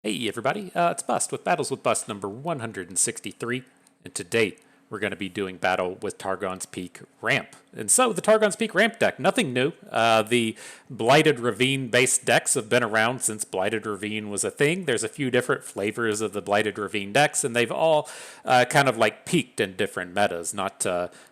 Hey everybody, it's Bust with Battles with Bust number 163, and today we're going to be doing battle with Targon's Peak Ramp. And so, the Targon's Peak Ramp deck, nothing new. The Blighted Ravine based decks have been around since Blighted Ravine was a thing. There's a few different flavors of the Blighted Ravine decks, and they've all kind of like peaked in different metas, not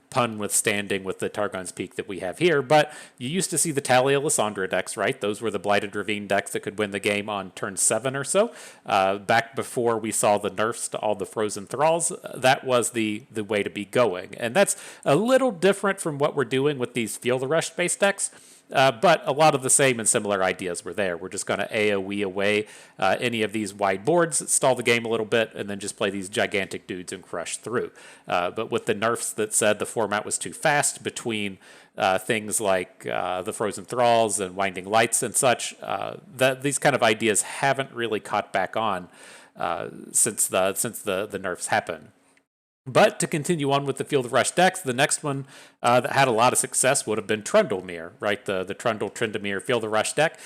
pun withstanding with the Targon's Peak that we have here, but you used to see the Talia Lysandra decks, right? Those were the Blighted Ravine decks that could win the game on turn 7 or so. Back before we saw the nerfs to all the Frozen Thralls, that was the way to be going. And that's a little different from what we're doing with these Feel the Rush based decks. But a lot of the same and similar ideas were there. We're just going to AoE away any of these wide boards, stall the game a little bit, and then just play these gigantic dudes and crush through. But with the nerfs that said the format was too fast between things like the Frozen Thralls and Winding Lights and such, these kind of ideas haven't really caught back on since the nerfs happened. But to continue on with the Field of Rush decks, the next one that had a lot of success would have been Trundlemere, right? The Trundle Tryndamere Field of Rush deck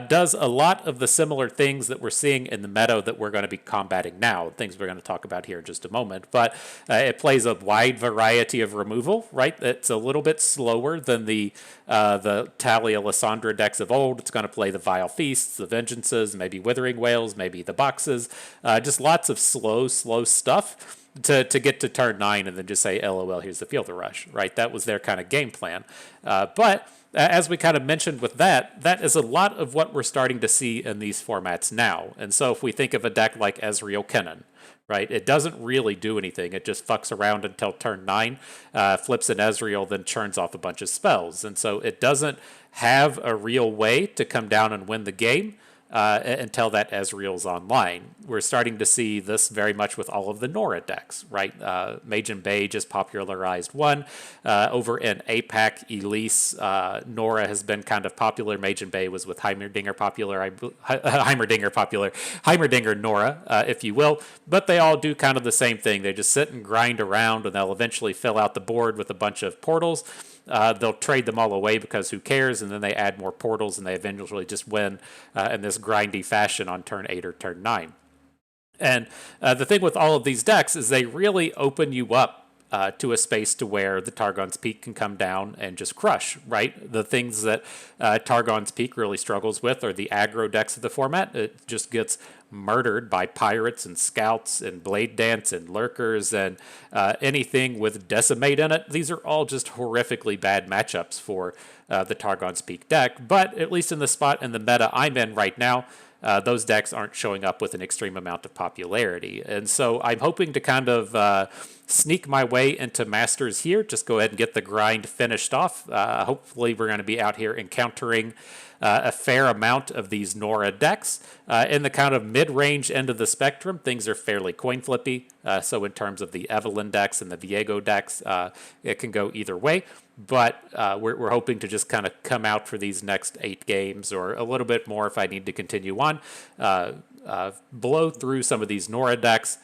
does a lot of the similar things that we're seeing in the meta that we're going to be combating now, things we're going to talk about here in just a moment. But it plays a wide variety of removal, right? It's a little bit slower than the Talia Lysandra decks of old. It's going to play the Vile Feasts, the Vengeances, maybe Withering Wails, maybe the Boxes, just lots of slow stuff to get to turn 9 and then just say, LOL, here's the Field of Rush, right? That was their kind of game plan. But as we kind of mentioned with that is a lot of what we're starting to see in these formats now. And so if we think of a deck like Ezreal Kennen, right, it doesn't really do anything. It just fucks around until turn 9, flips an Ezreal, then churns off a bunch of spells. And so it doesn't have a real way to come down and win the game until that Ezreal's online. We're starting to see this very much with all of the Nora decks, right? Mage and Bay just popularized one. Over in APAC, Elise, Nora has been kind of popular. Mage and Bay was with Heimerdinger popular, Heimerdinger Nora, if you will. But they all do kind of the same thing. They just sit and grind around, and they'll eventually fill out the board with a bunch of portals. They'll trade them all away because who cares, and then they add more portals, and they eventually just win in this grindy fashion on turn 8 or turn 9. And the thing with all of these decks is they really open you up to a space to where the Targon's Peak can come down and just crush, right? The things that Targon's Peak really struggles with are the aggro decks of the format. It just gets murdered by pirates and scouts and blade dance and lurkers and anything with decimate in it. These are all just horrifically bad matchups for the Targon's Peak deck, but at least in the spot in the meta I'm in right now, those decks aren't showing up with an extreme amount of popularity. And so I'm hoping to kind of sneak my way into Masters here, just go ahead and get the grind finished off. Hopefully we're going to be out here encountering a fair amount of these Nora decks. In the kind of mid-range end of the spectrum, things are fairly coin flippy. So in terms of the Evelyn decks and the Viego decks, it can go either way. But we're hoping to just kind of come out for these next 8 games, or a little bit more if I need to continue on, blow through some of these Nora decks,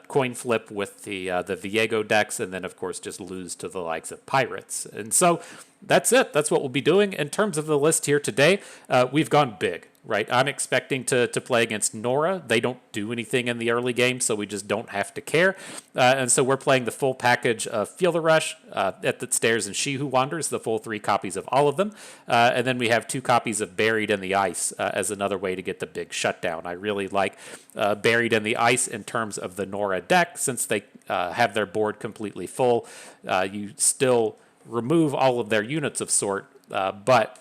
coin flip with the Viego decks, and then of course just lose to the likes of Pirates. And so that's it. That's what we'll be doing. In terms of the list here today, we've gone big. Right, I'm expecting to play against Nora. They don't do anything in the early game, so we just don't have to care. And so we're playing the full package of Field of Rush, At the Stairs, and She Who Wanders, the full 3 copies of all of them. And then we have 2 copies of Buried in the Ice as another way to get the big shutdown. I really like Buried in the Ice in terms of the Nora deck, since they have their board completely full. You still remove all of their units of sort, but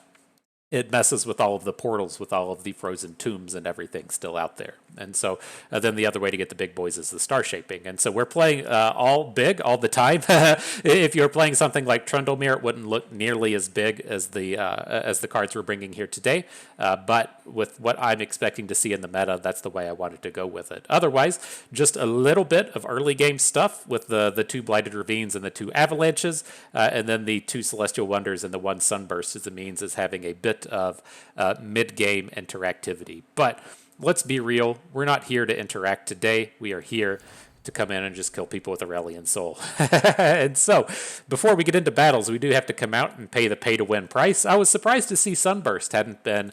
it messes with all of the portals, with all of the frozen tombs and everything still out there. And so then the other way to get the big boys is the star shaping. And so we're playing all big all the time. If you're playing something like Trundlemere, it wouldn't look nearly as big as the cards we're bringing here today. But with what I'm expecting to see in the meta, that's the way I wanted to go with it. Otherwise, just a little bit of early game stuff with the 2 Blighted Ravines and the 2 Avalanches, and then the 2 Celestial Wonders and the 1 Sunburst as a means as having a bit of mid-game interactivity. But let's be real, we're not here to interact today. We are here to come in and just kill people with Aurelion Soul. And so, before we get into battles, we do have to come out and pay the pay-to-win price. I was surprised to see Sunburst hadn't been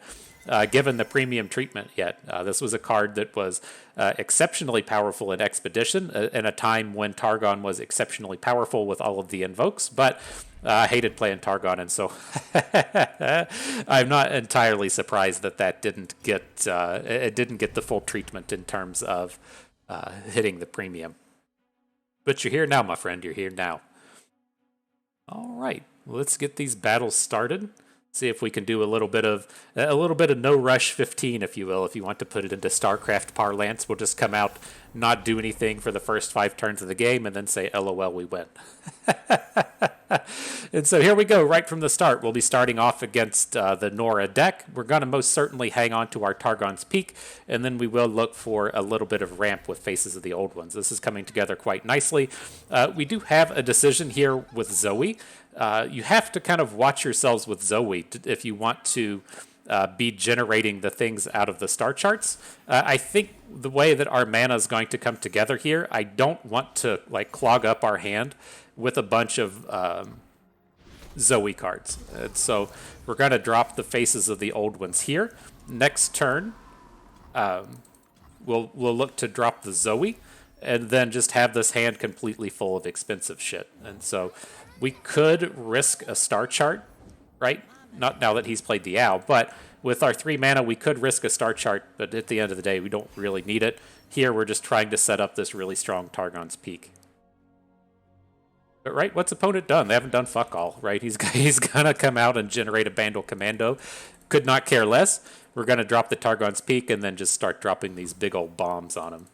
given the premium treatment yet. This was a card that was exceptionally powerful in Expedition, in a time when Targon was exceptionally powerful with all of the invokes, but I hated playing Targon, and so I'm not entirely surprised that that didn't get it didn't get the full treatment in terms of hitting the premium. But you're here now, my friend. You're here now. All right, let's get these battles started. See if we can do a little bit of no rush 15, if you will. If you want to put it into StarCraft parlance, we'll just come out, not do anything for the first 5 turns of the game, and then say, "LOL, we win." And so here we go, right from the start. We'll be starting off against the Nora deck. We're going to most certainly hang on to our Targon's Peak, and then we will look for a little bit of ramp with Faces of the Old Ones. This is coming together quite nicely. We do have a decision here with Zoe. You have to kind of watch yourselves with Zoe if you want to be generating the things out of the star charts. I think the way that our mana is going to come together here, I don't want to like clog up our hand with a bunch of Zoe cards. And so we're going to drop the Faces of the Old Ones here. Next turn, we'll look to drop the Zoe, and then just have this hand completely full of expensive shit. And so we could risk a star chart, right? Not now that he's played the Owl, but with our 3 mana, we could risk a star chart, but at the end of the day, we don't really need it. Here, we're just trying to set up this really strong Targon's Peak. But right, what's opponent done? They haven't done fuck all, right? He's gonna come out and generate a Bandle Commando. Could not care less. We're gonna drop the Targon's Peak and then just start dropping these big old bombs on him.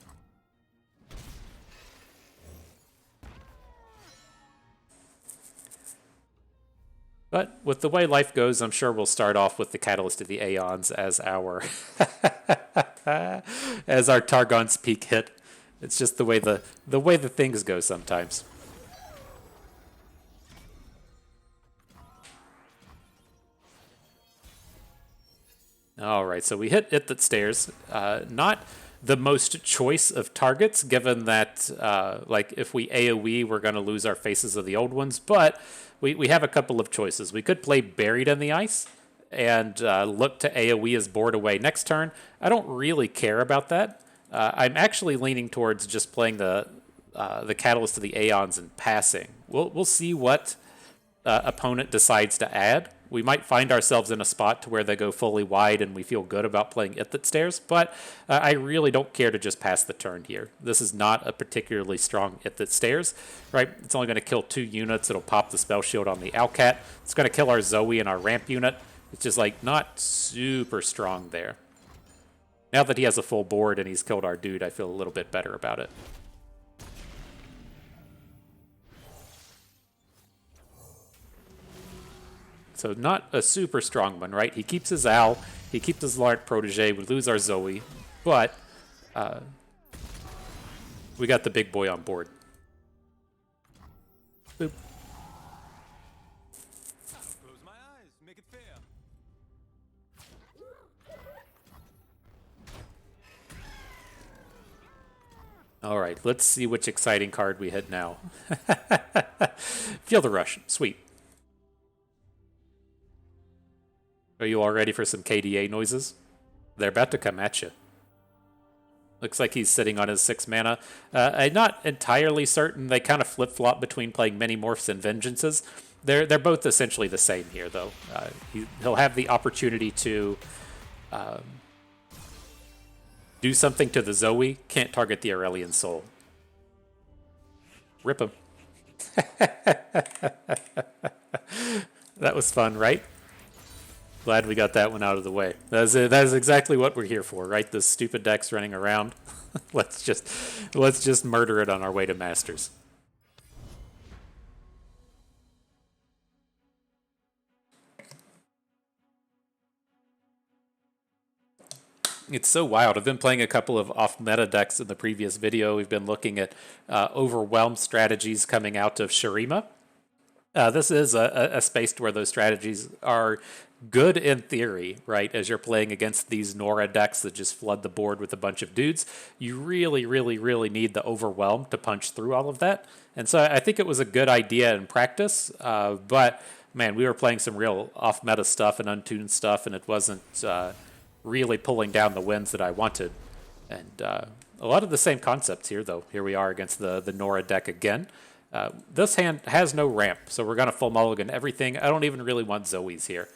But with the way life goes, I'm sure we'll start off with the Catalyst of the Aeons as our as our Targon's Peak hit. It's just the way the things go sometimes. All right, so we hit It That Stares. Not the most choice of targets, given that like if we AoE, we're going to lose our Faces of the Old Ones, but we have a couple of choices. We could play Buried in the Ice and look to AoE as board away next turn. I don't really care about that. I'm actually leaning towards just playing the Catalyst of the Aeons and passing. We'll see what opponent decides to add. We might find ourselves in a spot to where they go fully wide and we feel good about playing It That Stares, but I really don't care to just pass the turn here. This is not a particularly strong It That Stares, right? It's only going to kill 2 units. It'll pop the spell shield on the Owlcat. It's going to kill our Zoe and our ramp unit. It's just like not super strong there. Now that he has a full board and he's killed our dude, I feel a little bit better about it. So not a super strong one, right? He keeps his Owl, he keeps his Lark Protege, we lose our Zoe, but we got the big boy on board. Boop. Close my eyes, make it fair. All right, let's see which exciting card we hit now. Feel the rush, sweet. Are you all ready for some KDA noises? They're about to come at you. Looks like he's sitting on his 6 mana. I'm not entirely certain. They kind of flip-flop between playing Many Morphs and Vengeances. They're both essentially the same here, though. He'll have the opportunity to do something to the Zoe. Can't target the Aurelion Soul. Rip him. That was fun, right? Glad we got that one out of the way. That is exactly what we're here for, right? This stupid deck's running around. let's just murder it on our way to Masters. It's so wild. I've been playing a couple of off-meta decks in the previous video. We've been looking at overwhelm strategies coming out of Shurima. This is a space where those strategies are good in theory, right? As you're playing against these Nora decks that just flood the board with a bunch of dudes, you really, really, really need the Overwhelm to punch through all of that. And so I think it was a good idea in practice, but man, we were playing some real off-meta stuff and untuned stuff, and it wasn't really pulling down the wins that I wanted. And a lot of the same concepts here, though. Here we are against the Nora deck again. This hand has no ramp, so we're going to full mulligan everything. I don't even really want Zoe's here.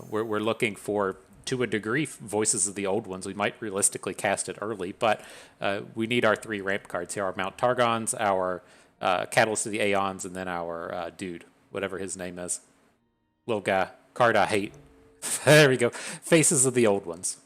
We're looking for, to a degree, Voices of the Old Ones. We might realistically cast it early, but we need our 3 ramp cards here. Our Mount Targons, our Catalyst of the Aeons, and then our dude, whatever his name is. Little guy. Card I hate. There we go. Faces of the Old Ones.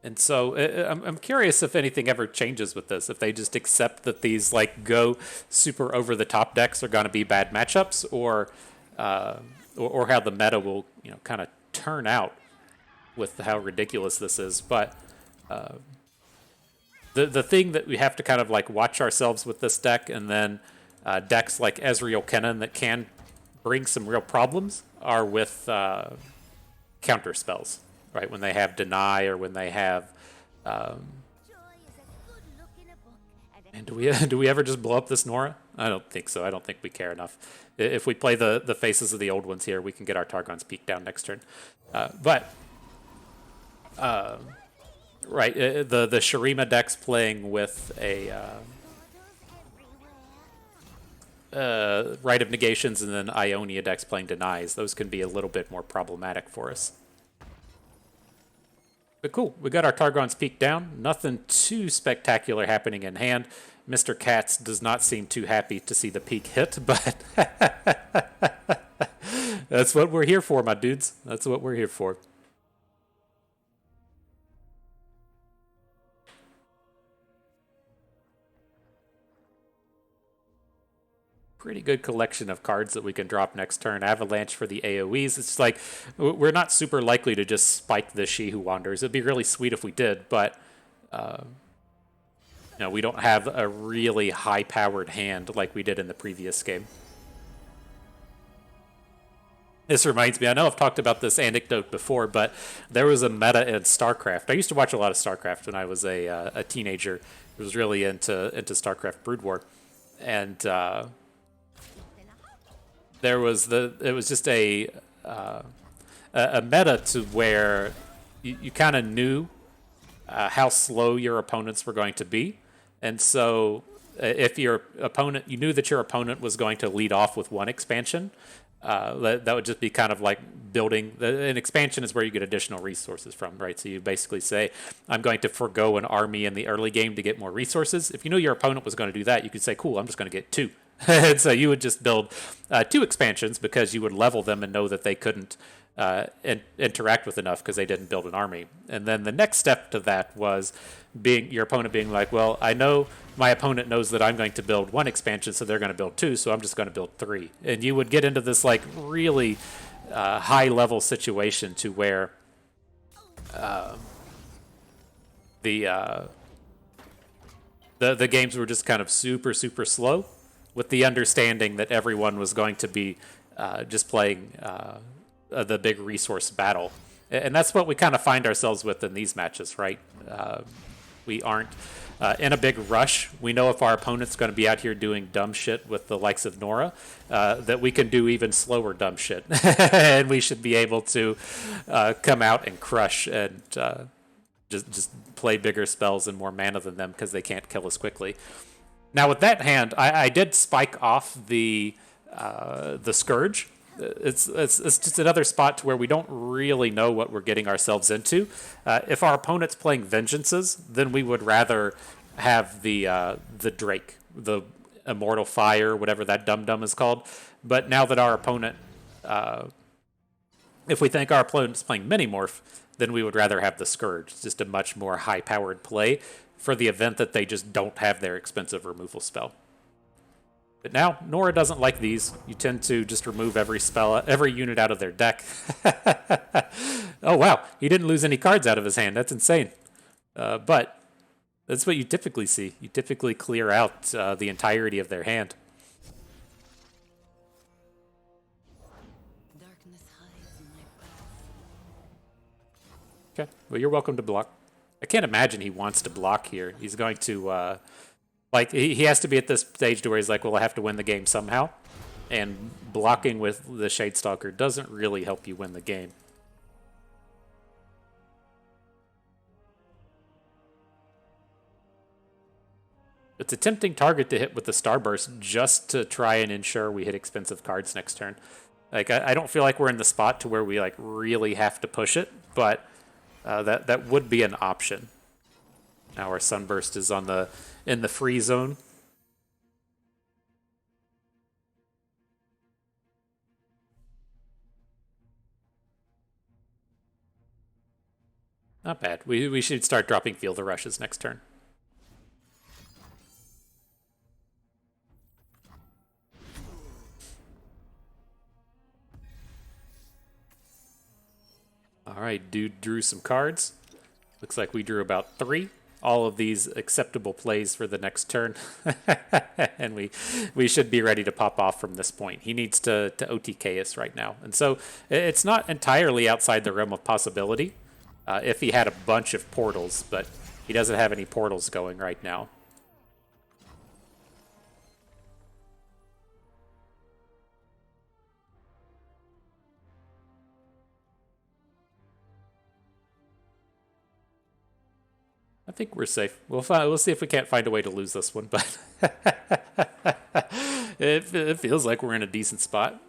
And so I'm curious if anything ever changes with this. If they just accept that these like go super over the top decks are going to be bad matchups, or how the meta will kind of turn out with how ridiculous this is. But the thing that we have to kind of like watch ourselves with this deck, and then decks like Ezreal Kennen that can bring some real problems, are with counter spells. Right, when they have deny, or when they have, and do we ever just blow up this Nora? I don't think so. I don't think we care enough. If we play the Faces of the Old Ones here, we can get our Targon's Peak down next turn. Right, the Shurima deck's playing with a Rite of Negations, and then Ionia deck's playing denies. Those can be a little bit more problematic for us. But cool, we got our Targon's Peak down. Nothing too spectacular happening in hand. Mr. Katz does not seem too happy to see the peak hit, but that's what we're here for, my dudes. That's what we're here for. Pretty good collection of cards that we can drop next turn. Avalanche for the AoEs. It's like, we're not super likely to just spike the She Who Wanders. It'd be really sweet if we did, but we don't have a really high-powered hand like we did in the previous game. This reminds me, I know I've talked about this anecdote before, but there was a meta in StarCraft. I used to watch a lot of StarCraft when I was a teenager. I was really into StarCraft Brood War. And it was just a meta to where you kind of knew how slow your opponents were going to be, and so if you knew that your opponent was going to lead off with one expansion, that would just be kind of like building. An expansion is where you get additional resources from, right? So you basically say, I'm going to forego an army in the early game to get more resources. If you knew your opponent was going to do that, you could say, cool, I'm just going to get 2. And so you would just build 2 expansions, because you would level them and know that they couldn't interact with enough because they didn't build an army. And then the next step to that was your opponent being like, well, I know my opponent knows that I'm going to build 1 expansion, so they're going to build 2, so I'm just going to build 3. And you would get into this like really high level situation to where the games were just kind of super, super slow, with the understanding that everyone was going to be just playing the big resource battle. And that's what we kind of find ourselves with in these matches, right? We aren't in a big rush. We know if our opponent's going to be out here doing dumb shit with the likes of Nora, that we can do even slower dumb shit. And we should be able to come out and crush and just play bigger spells and more mana than them, because they can't kill us quickly. Now with that hand, I did spike off the Scourge. It's just another spot to where we don't really know what we're getting ourselves into. If our opponent's playing Vengeances, then we would rather have the Drake, the Immortal Fire, whatever that dum-dum is called. But now that our opponent, if we think our opponent's playing Minimorph, then we would rather have the Scourge. It's just a much more high-powered play for the event that they just don't have their expensive removal spell. But now, Nora doesn't like these. You tend to just remove every unit out of their deck. Oh, wow. He didn't lose any cards out of his hand. That's insane. But that's what you typically see. You typically clear out the entirety of their hand. Okay. Well, you're welcome to block. I can't imagine he wants to block here. He's going to... he has to be at this stage to where he's like, well, I have to win the game somehow. and blocking with the Shadestalker doesn't really help you win the game. It's a tempting target to hit with the Starburst just to try and ensure we hit expensive cards next turn. Like I don't feel like we're in the spot to where we like really have to push it, but that would be an option. Now our Sunburst is in the free zone. Not bad. We should start dropping Field of Rushes next turn. All right, dude drew some cards. Looks like we drew about 3. All of these acceptable plays for the next turn. And we should be ready to pop off from this point. He needs to OTK us right now. And so it's not entirely outside the realm of possibility if he had a bunch of portals, but he doesn't have any portals going right now. I think we're safe. We'll see if we can't find a way to lose this one, but it feels like we're in a decent spot.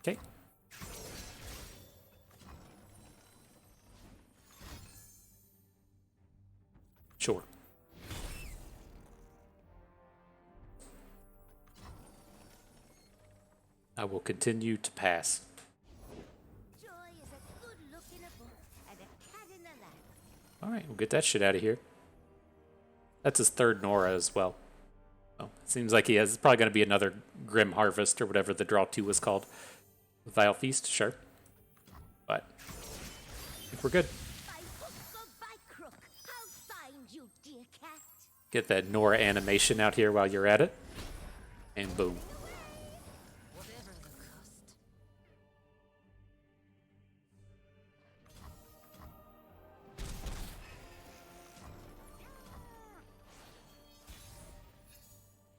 Okay. Sure. I will continue to pass. Joy is a good look in a book and a cat in the lap. All right, we'll get that shit out of here. That's his 3rd Nora as well. Oh, it seems like he has. It's probably going to be another Grim Harvest or whatever the draw 2 was called. Vile Feast, sure. But I think we're good. By hook or by crook, I'll find you, dear cat. Get that Nora animation out here while you're at it. And boom. Whatever the cost.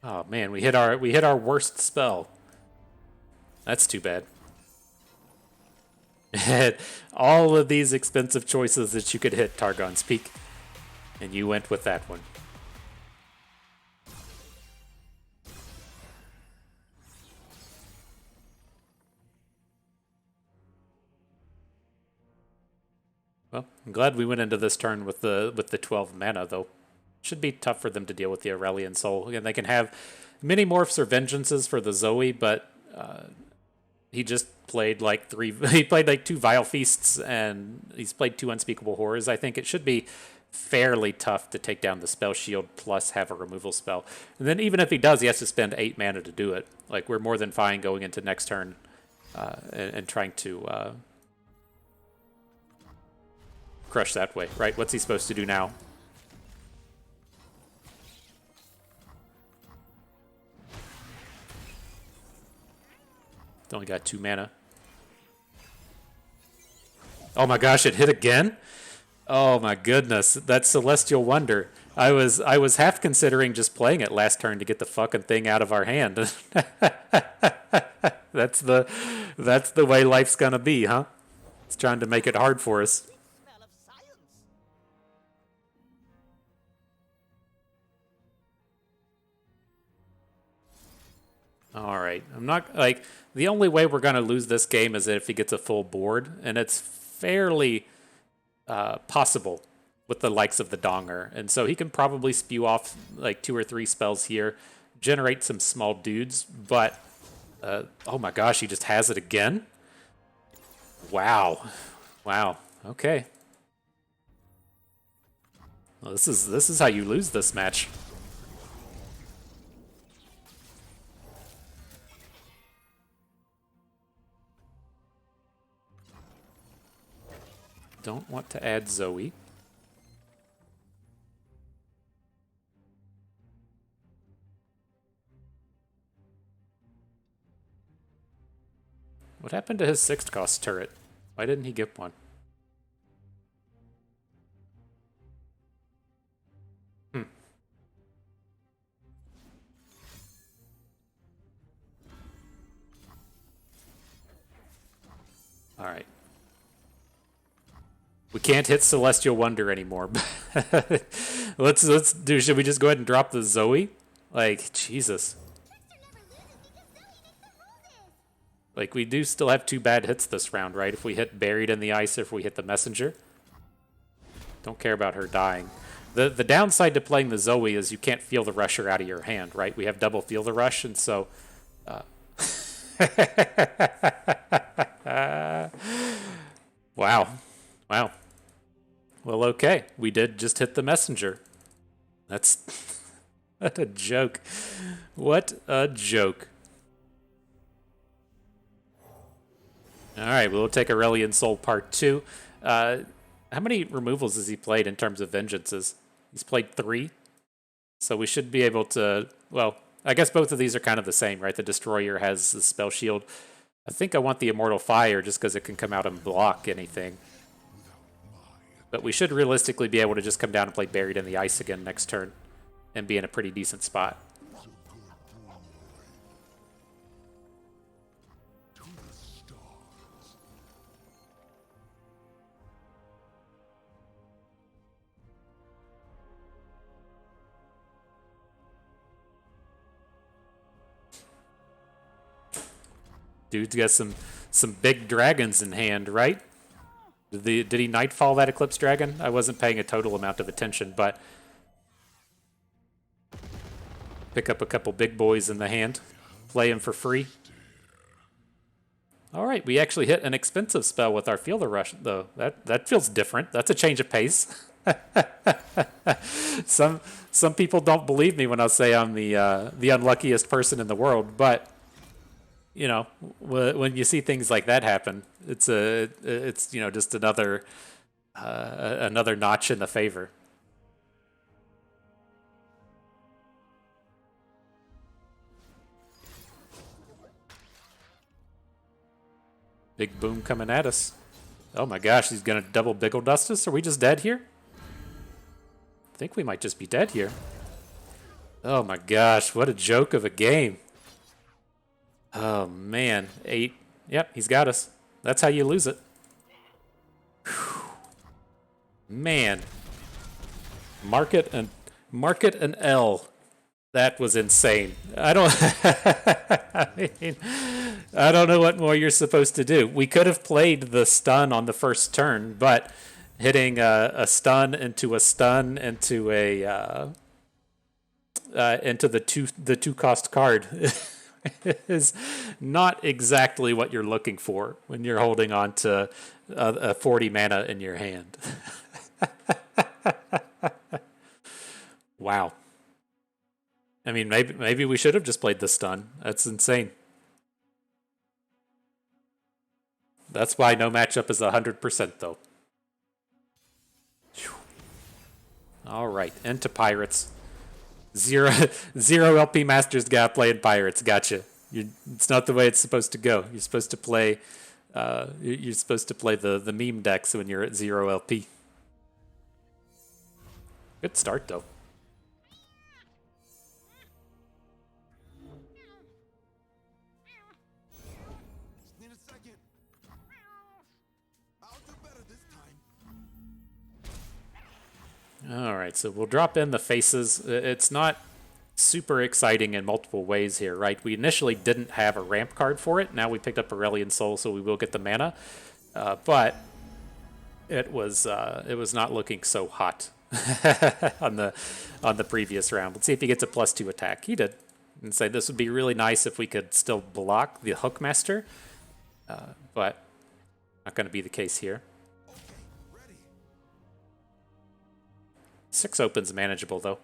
Oh man, we hit our worst spell. That's too bad. All of these expensive choices that you could hit Targon's Peak, and you went with that one. Well, I'm glad we went into this turn with the 12 mana, though. Should be tough for them to deal with the Aurelion Soul. Again, they can have mini morphs or vengeances for the Zoe, but he just played like 3. He played like 2 Vile Feasts, and he's played 2 Unspeakable Horrors. I think it should be fairly tough to take down the spell shield plus have a removal spell. And then even if he does, he has to spend 8 mana to do it. Like, we're more than fine going into next turn and trying to crush that way, right? What's he supposed to do now? Only got 2 mana. Oh my gosh, it hit again? Oh my goodness, that's Celestial Wonder. I was half considering just playing it last turn to get the fucking thing out of our hand. That's the way life's gonna be, huh? It's trying to make it hard for us. Smell of science. All right, I'm not like the only way we're gonna lose this game is if he gets a full board, and it's fairly possible with the likes of the Donger, and so he can probably spew off like 2 or 3 spells here, generate some small dudes. But oh my gosh, he just has it again. Wow, wow. Okay. Well, this is how you lose this match. Don't want to add Zoe. What happened to his 6th cost turret? Why didn't he get one? Alright. We can't hit Celestial Wonder anymore. let's do, should we just go ahead and drop the Zoe? Like, Jesus. Like, we do still have 2 bad hits this round, right? If we hit Buried in the Ice, if we hit the Messenger. Don't care about her dying. The downside to playing the Zoe is you can't feel the rusher out of your hand, right? We have double feel the rush, and so... Wow. Wow. Well, okay. We did just hit the Messenger. That's... what a joke. What a joke. Alright, we'll take Aurelion Soul Part 2. How many removals has he played in terms of vengeances? He's played 3. So we should be able to... Well, I guess both of these are kind of the same, right? The Destroyer has the Spell Shield. I think I want the Immortal Fire just because it can come out and block anything. But we should realistically be able to just come down and play Buried in the Ice again next turn and be in a pretty decent spot. Dude's got some big dragons in hand, right? Did he Nightfall that Eclipse Dragon? I wasn't paying a total amount of attention, but... Pick up a couple big boys in the hand. Play him for free. Alright, we actually hit an expensive spell with our Feel the Rush, though. That feels different. That's a change of pace. Some people don't believe me when I say I'm the unluckiest person in the world, but... You know, when you see things like that happen, it's you know, just another notch in the favor. Big boom coming at us. Oh my gosh, he's gonna double Biggle Dust us? Are we just dead here? I think we might just be dead here. Oh my gosh, what a joke of a game. Oh, man. 8. Yep, he's got us. That's how you lose it. Whew. Man. Mark it an L. That was insane. I don't... I mean, I don't know what more you're supposed to do. We could have played the stun on the first turn, but hitting a stun into a stun into a... into the two cost card... is not exactly what you're looking for when you're holding on to a 40 mana in your hand. Wow. I mean, maybe we should have just played the stun. That's insane. That's why no matchup is 100% though. All right, into Pirates. Zero LP Masters guy playing Pirates. Gotcha. It's not the way it's supposed to go. You're supposed to play. You're supposed to play the meme decks when you're at 0 LP. Good start though. Need a second. I'll do better this time. All right, so we'll drop in the faces. It's not super exciting in multiple ways here, right? We initially didn't have a ramp card for it. Now we picked up Aurelion Soul, so we will get the mana. But it was not looking so hot on the previous round. Let's see if he gets a +2 attack. He did. And say this would be really nice if we could still block the Hookmaster, but not going to be the case here. 6 open's manageable though.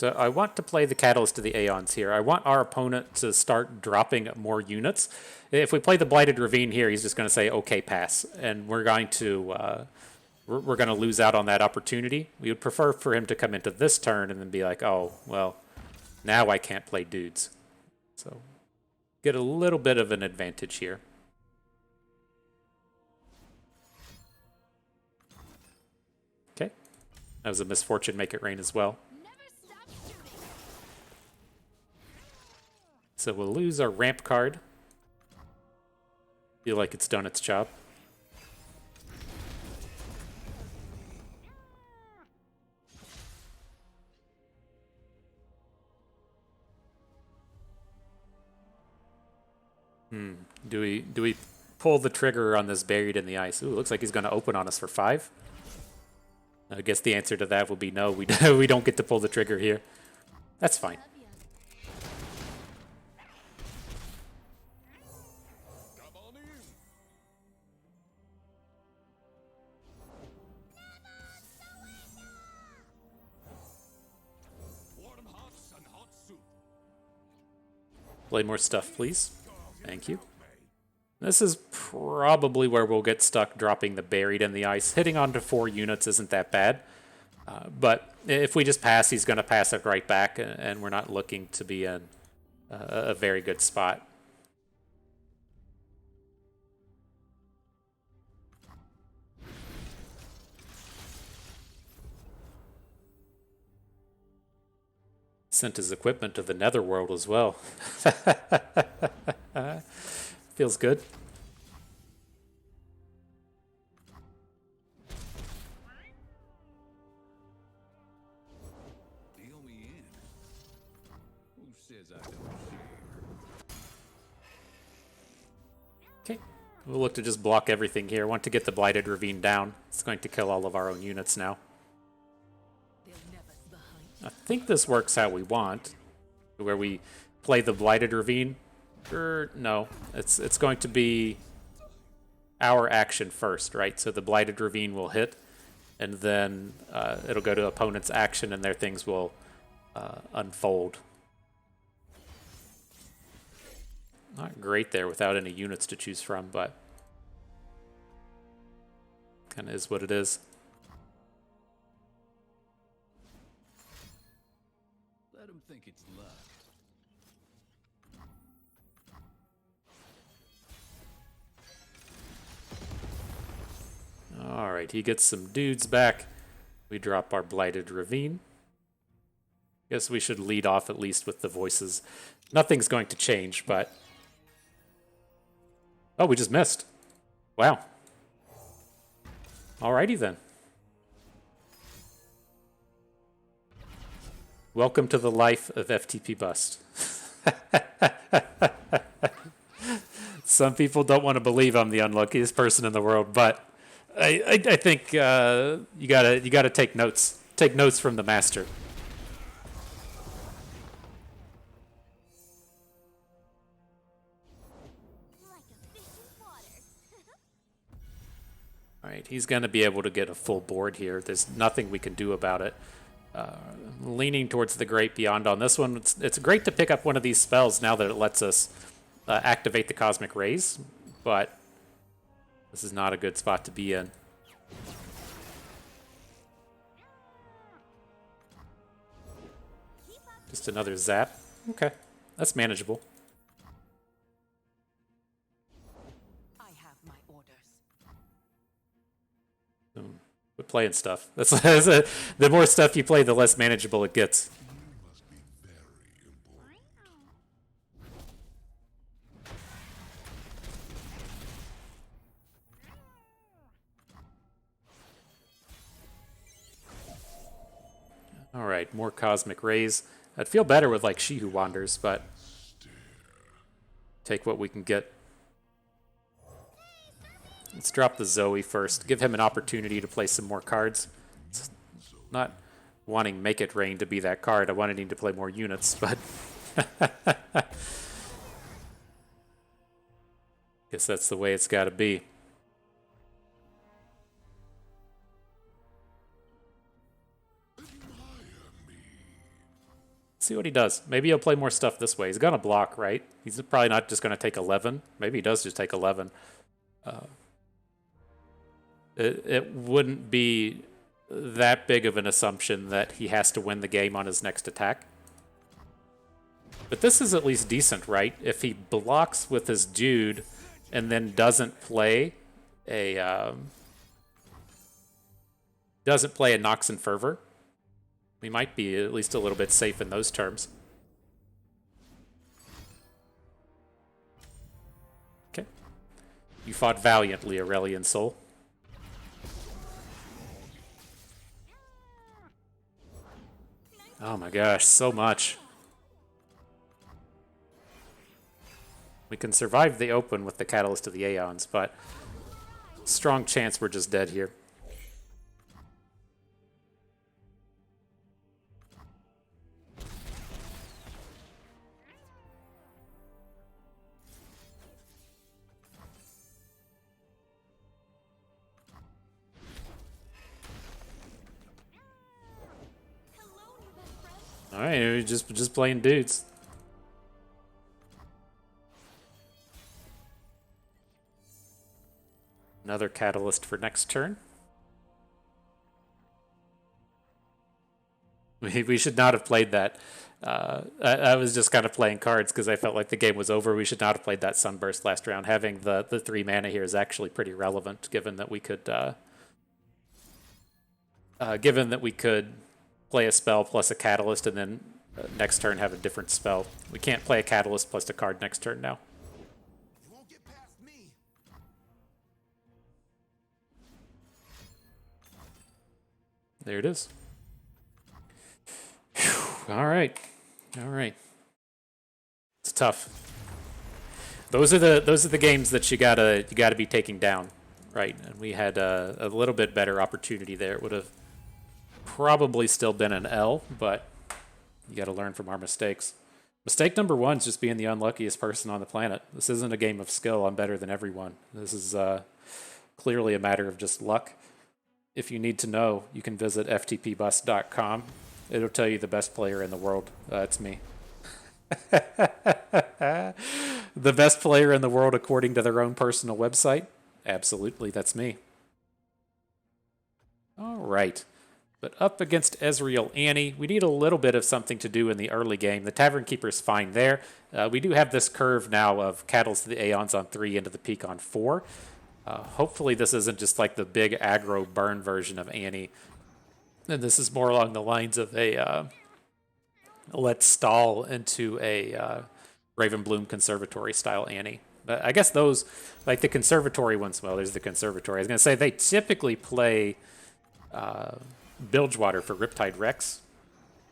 So I want to play the Catalyst to the Aeons here. I want our opponent to start dropping more units. If we play the Blighted Ravine here, he's just going to say, okay, pass. And we're going to we're going to lose out on that opportunity. We would prefer for him to come into this turn and then be like, oh, well, now I can't play dudes. So get a little bit of an advantage here. Okay. That was a misfortune, make it rain as well. So we'll lose our ramp card. Feel like it's done its job. Do we pull the trigger on this buried in the ice? Ooh, looks like he's going to open on us for 5. I guess the answer to that will be no. We don't get to pull the trigger here. That's fine. Come on in. Warm hots and hot soup. Play more stuff, please. Thank you. This is probably where we'll get stuck dropping the buried in the ice. Hitting onto 4 units isn't that bad. But if we just pass, he's going to pass it right back, and we're not looking to be in a very good spot. Sent his equipment to the netherworld as well. Feels good. Deal me in. Who says I don't share? Okay. We'll look to just block everything here. Want to get the Blighted Ravine down. It's going to kill all of our own units now. I think this works how we want, where we play the Blighted Ravine. No, it's going to be our action first, right? So the Blighted Ravine will hit, and then it'll go to opponent's action, and their things will unfold. Not great there without any units to choose from, but kind of is what it is. Let him think it's luck. Alright, he gets some dudes back. We drop our Blighted Ravine. Guess we should lead off at least with the voices. Nothing's going to change, but... Oh, we just missed. Wow. Alrighty then. Welcome to the life of FTP Bust. Some people don't want to believe I'm the unluckiest person in the world, but I think you gotta take notes. Take notes from the master. Like a fish in water. All right, he's gonna be able to get a full board here. There's nothing we can do about it. Leaning towards the Great Beyond on this one. It's great to pick up one of these spells now that it lets us activate the Cosmic Rays, but this is not a good spot to be in. Just another zap. Okay, that's manageable. I have my orders. But playing stuff. The more stuff you play, the less manageable it gets. All right, more Cosmic Rays. I'd feel better with like She Who Wanders, but take what we can get. Let's drop the Zoe first. Give him an opportunity to play some more cards. It's not wanting Make It Rain to be that card. I wanted him to play more units, but... guess that's the way it's got to be. see what he does. Maybe he'll play more stuff this way. He's going to block, right? He's probably not just going to take 11. Maybe he does just take 11. It wouldn't be that big of an assumption that he has to win the game on his next attack. But this is at least decent, right? If he blocks with his dude and then doesn't play a Nox and Fervor, we might be at least a little bit safe in those terms. Okay. You fought valiantly, Aurelion Soul. Oh my gosh, so much. We can survive the open with the Catalyst of the Aeons, but strong chance we're just dead here. All right, we're just playing dudes. Another Catalyst for next turn. We should not have played that. I was just kind of playing cards because I felt like the game was over. We should not have played that Sunburst last round. Having the 3 mana here is actually pretty relevant, given that we could play a spell plus a Catalyst and then next turn have a different spell. We can't play a Catalyst plus a card next turn now. You won't get past me. There it is. Whew. All right. It's tough. Those are the games that you gotta be taking down, right? And we had a little bit better opportunity there. It would have probably still been an L, but you got to learn from our mistakes. Mistake number 1 is just being the unluckiest person on the planet. This isn't a game of skill. I'm better than everyone. This is clearly a matter of just luck. If you need to know, you can visit ftpbus.com. It'll tell you the best player in the world. It's me. The best player in the world according to their own personal website? Absolutely, that's me. All right. But up against Ezreal Annie, we need a little bit of something to do in the early game. The Tavern Keeper's fine there. We do have this curve now of Catalyst to the Aeons on 3 into the Peak on 4. Hopefully this isn't just like the big aggro burn version of Annie. And this is more along the lines of a let's stall into a Ravenbloom Conservatory style Annie. But I guess those, like the Conservatory ones, well, there's the Conservatory. I was going to say they typically play Bilgewater for Riptide Rex,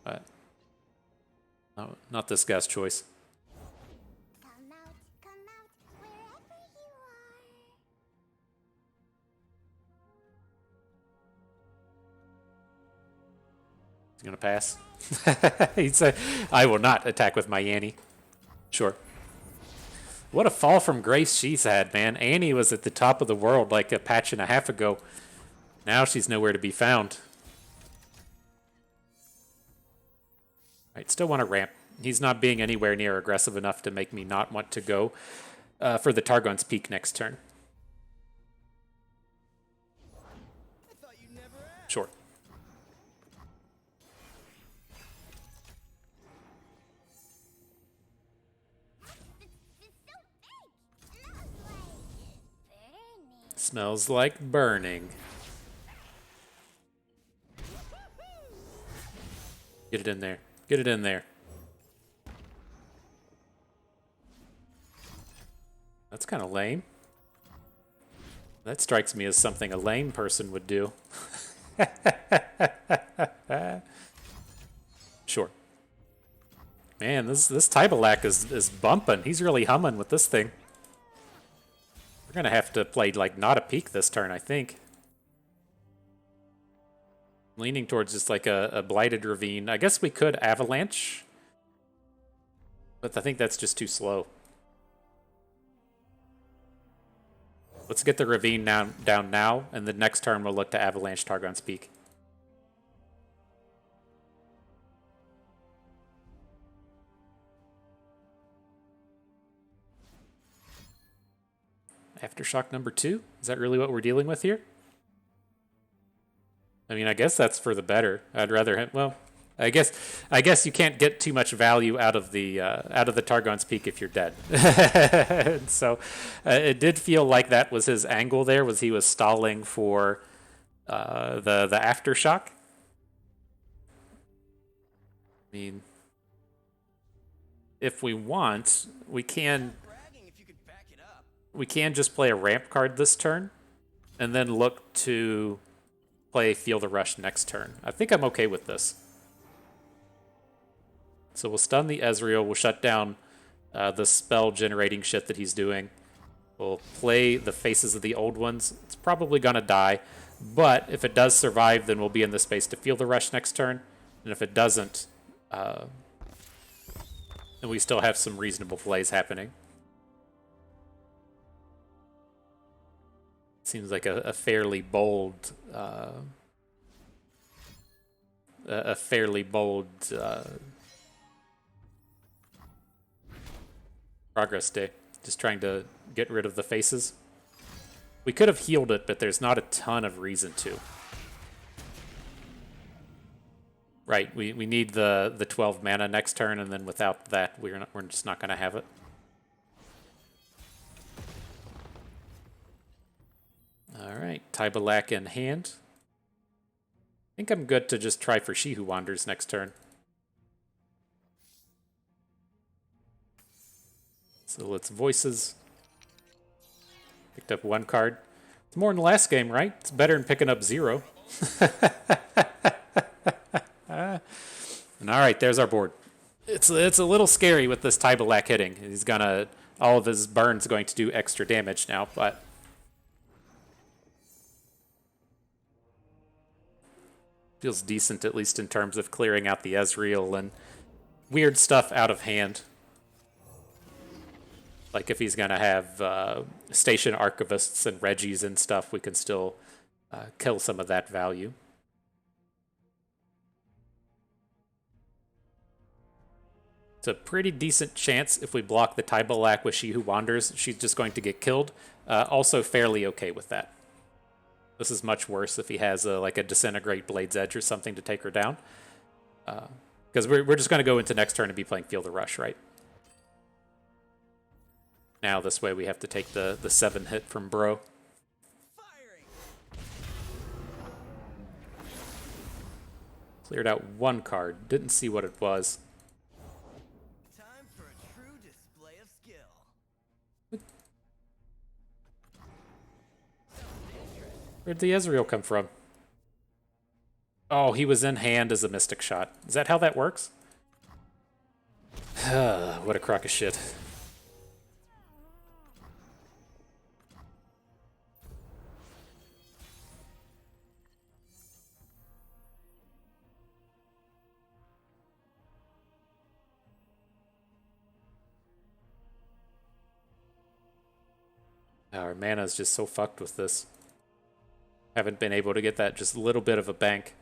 but no, not this guy's choice. Come out, wherever you are. He's going to pass. He'd say, I will not attack with my Annie. Sure. What a fall from grace she's had, man. Annie was at the top of the world like a patch and a half ago. Now she's nowhere to be found. Right, still want to ramp. He's not being anywhere near aggressive enough to make me not want to go for the Targon's Peak next turn. Sure. Smells like burning. Get it in there. Get it in there. That's kind of lame. That strikes me as something a lame person would do. Sure. Man, this Tybalak is bumping. He's really humming with this thing. We're gonna have to play like not a peak this turn, I think. Leaning towards just like a Blighted Ravine. I guess we could Avalanche, but I think that's just too slow. Let's get the Ravine down now, and the next turn we'll look to Avalanche Targon's Peak. Aftershock number 2? Is that really what we're dealing with here? I mean, I guess that's for the better. I'd rather well, I guess you can't get too much value out of the Targon's Peak if you're dead. And so it did feel like that was his angle there, was he was stalling for the Aftershock. I mean, if we want, we can just play a ramp card this turn and then look to play Feel the Rush next turn. I think I'm okay with this. So we'll stun the Ezreal, we'll shut down the spell generating shit that he's doing. We'll play the Faces of the Old Ones. It's probably going to die, but if it does survive, then we'll be in the space to Feel the Rush next turn. And if it doesn't, then we still have some reasonable plays happening. Seems like a fairly bold, progress day. Just trying to get rid of the faces. We could have healed it, but there's not a ton of reason to. Right, we need the 12 mana next turn, and then without that, we're just not going to have it. All right, Tybalak in hand. I think I'm good to just try for She Who Wanders next turn. So let's Voices. Picked up 1 card. It's more than the last game, right? It's better than picking up 0. And all right, there's our board. It's a little scary with this Tybalak hitting. He's gonna, all of his burns going to do extra damage now, but feels decent, at least in terms of clearing out the Ezreal and weird stuff out of hand. Like if he's going to have Station Archivists and Reggies and stuff, we can still kill some of that value. It's a pretty decent chance if we block the Tybalak with She Who Wanders, she's just going to get killed. Also fairly okay with that. This is much worse if he has like a Disintegrate Blade's Edge or something to take her down. Because we're just going to go into next turn and be playing Feel the Rush, right? Now this way we have to take the 7 hit from Bro. Cleared out 1 card. Didn't see what it was. Time for a true display of skill. Where'd the Ezreal come from? Oh, he was in hand as a Mystic Shot. Is that how that works? What a crock of shit. Our mana is just so fucked with this. Haven't been able to get that just a little bit of a bank.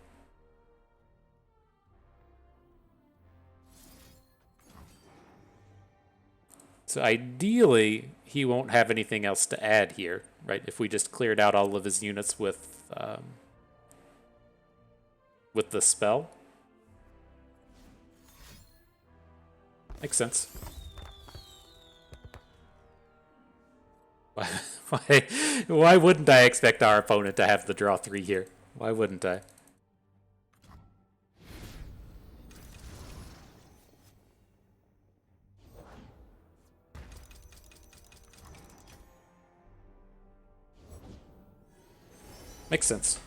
So ideally, he won't have anything else to add here, right? If we just cleared out all of his units with the spell. Makes sense. Why wouldn't I expect our opponent to have the draw 3 here? Why wouldn't I? Makes sense.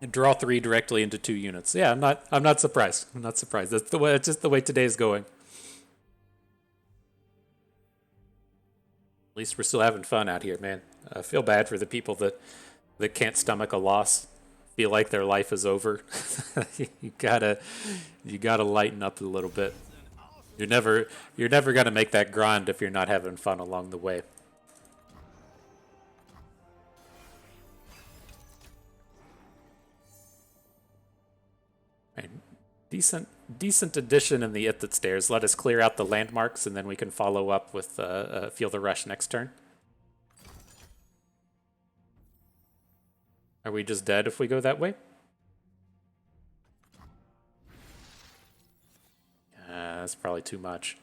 And draw 3 directly into 2 units. Yeah, I'm not surprised. I'm not surprised. That's just the way today's going. At least we're still having fun out here, man. I feel bad for the people that can't stomach a loss. Feel like their life is over. you gotta lighten up a little bit. You're never gonna make that grind if you're not having fun along the way. Decent addition in the It That Stares. Let us clear out the landmarks, and then we can follow up with Feel the Rush next turn. Are we just dead if we go that way? That's probably too much.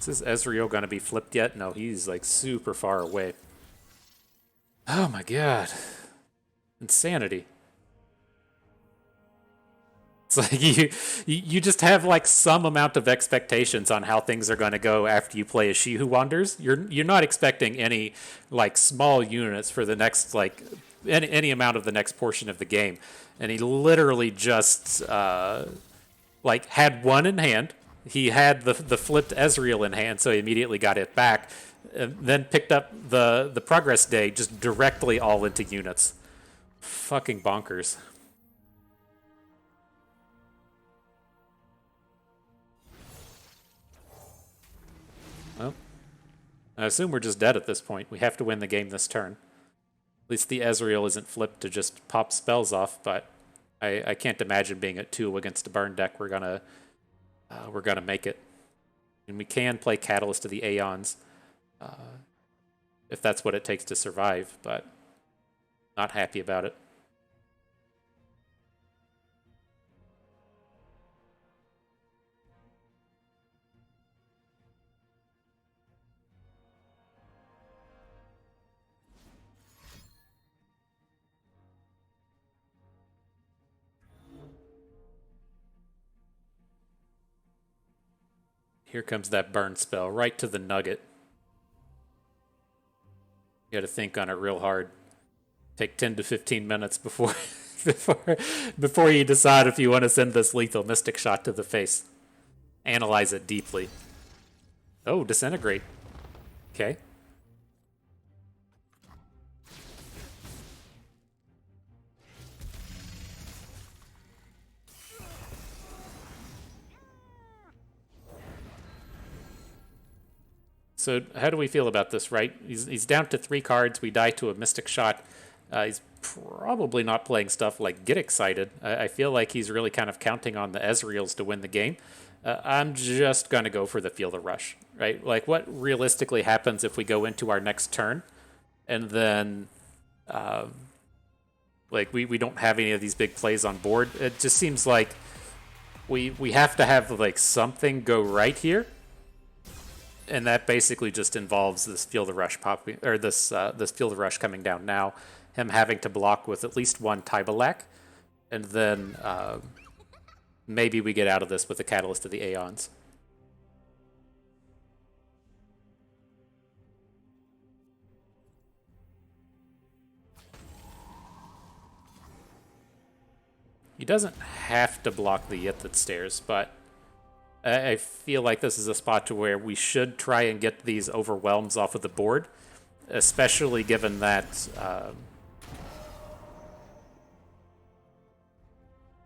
Is Ezreal gonna be flipped yet? No, he's like super far away. Oh my god. Insanity. It's like you just have like some amount of expectations on how things are going to go after you play a She Who Wanders. You're not expecting any like small units for the next like any amount of the next portion of the game, and he literally just like had one in hand. He had the flipped Ezreal in hand, so he immediately got it back, and then picked up the progress day just directly all into units. Fucking bonkers. Well, I assume we're just dead at this point. We have to win the game this turn. At least the Ezreal isn't flipped to just pop spells off, but I can't imagine being at 2 against a burn deck. We're gonna make it. And we can play Catalyst to the Aeons if that's what it takes to survive, but not happy about it. Here comes that burn spell, right to the nugget. You gotta think on it real hard. Take 10 to 15 minutes before before you decide if you want to send this lethal mystic shot to the face. Analyze it deeply. Oh, disintegrate. Okay. So how do we feel about this, right? He's down to 3 cards. We die to a Mystic Shot. He's probably not playing stuff like Get Excited. I feel like he's really kind of counting on the Ezreals to win the game. I'm just going to go for the Feel the Rush, right? Like, what realistically happens if we go into our next turn and then, like, we don't have any of these big plays on board? It just seems like we have to have, like, something go right here. And that basically just involves this Feel the Rush popping, or this Feel the Rush coming down now, him having to block with at least one Tybalak, and then maybe we get out of this with the Catalyst of the Aeons. He doesn't have to block the It That Stares, but I feel like this is a spot to where we should try and get these overwhelms off of the board, especially given that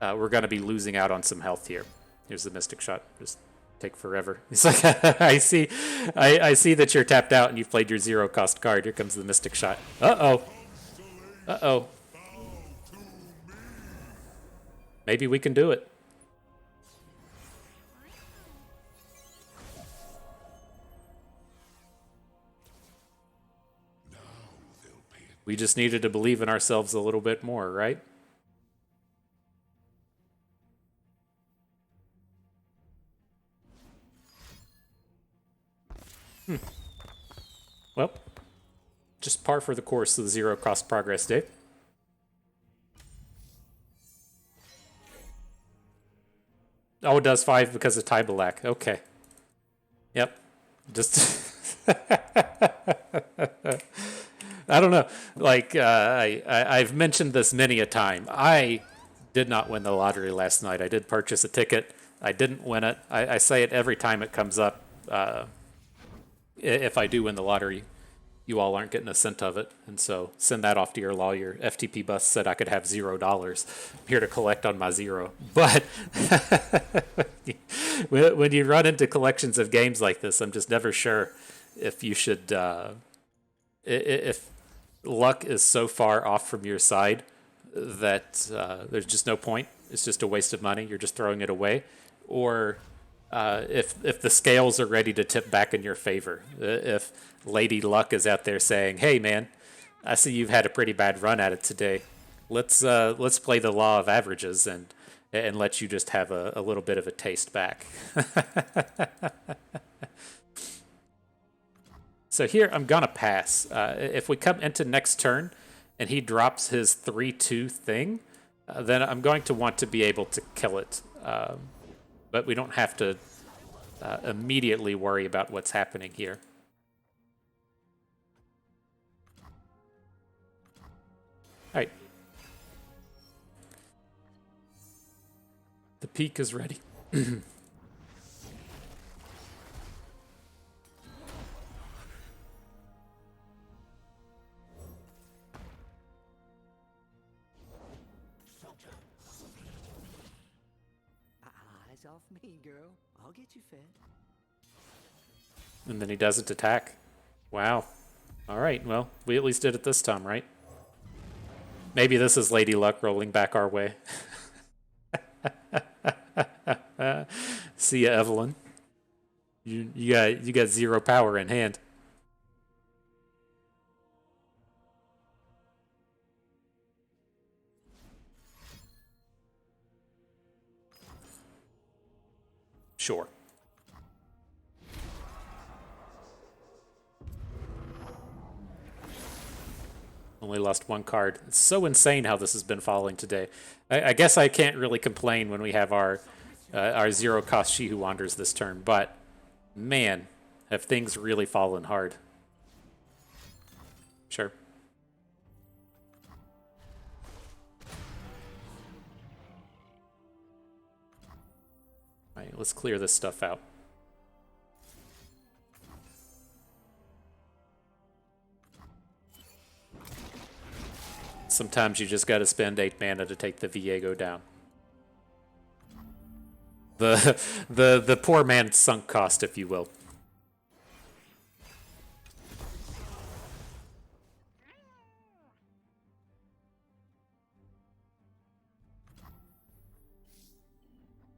we're going to be losing out on some health here. Here's the Mystic Shot. Just take forever. He's like, I see that you're tapped out and you've played your 0-cost card. Here comes the Mystic Shot. Uh-oh. Uh-oh. Maybe we can do it. We just needed to believe in ourselves a little bit more, right? Well, just par for the course of the 0-cost progress day. Oh, it does 5 because of Tybalak. Okay. Yep. Just... I don't know. Like, I've mentioned this many a time. I did not win the lottery last night. I did purchase a ticket. I didn't win it. I say it every time it comes up. If I do win the lottery, you all aren't getting a cent of it, and so send that off to your lawyer. FTP Bus said I could have $0. I'm here to collect on my zero. But when you run into collections of games like this, I'm just never sure if you should, if luck is so far off from your side that there's just no point. It's just a waste of money. You're just throwing it away. Or if the scales are ready to tip back in your favor. If Lady Luck is out there saying, "Hey, man, I see you've had a pretty bad run at it today. Let's play the law of averages and let you just have a little bit of a taste back." So here I'm gonna pass. If we come into next turn and he drops his 3/2 thing, then I'm going to want to be able to kill it. But we don't have to immediately worry about what's happening here. All right. The peak is ready. Eyes off me, girl. I'll get you fed. And then he doesn't attack. Wow. All right, well, we at least did it this time, right? Maybe this is Lady Luck rolling back our way. See ya, Evelyn. You got 0 power in hand. Sure. Only lost 1 card. It's so insane how this has been falling today. I guess I can't really complain when we have our 0-cost She Who Wanders this turn, but man, have things really fallen hard. Sure. All right, let's clear this stuff out. Sometimes you just got to spend 8 mana to take the Viego down. The poor man's sunk cost, if you will.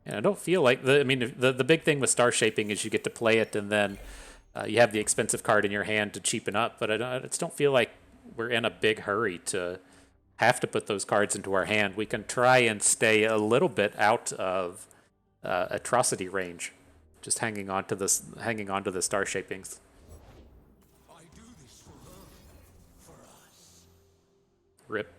And I don't feel like the big thing with star shaping is you get to play it and then you have the expensive card in your hand to cheapen up. But I just don't feel like we're in a big hurry to have to put those cards into our hand. We can try and stay a little bit out of atrocity range, just hanging on to the star shapings. I do this for her, for us. Rip.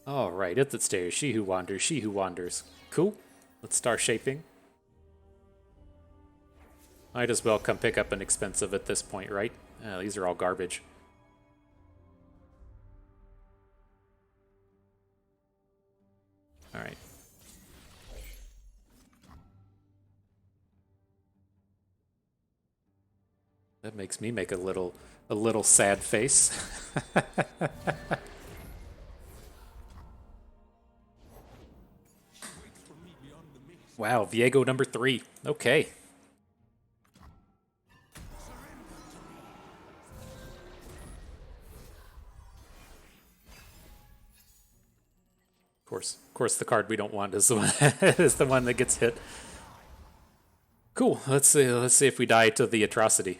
All right, at the stairs. She Who Wanders, She Who Wanders. Cool. Let's start shaping. Might as well come pick up an expensive at this point, right? These are all garbage. All right. That makes me make a little sad face. Wow, Viego number 3. Okay. Of course, the card we don't want is the one is the one that gets hit. Cool. Let's see if we die to the atrocity.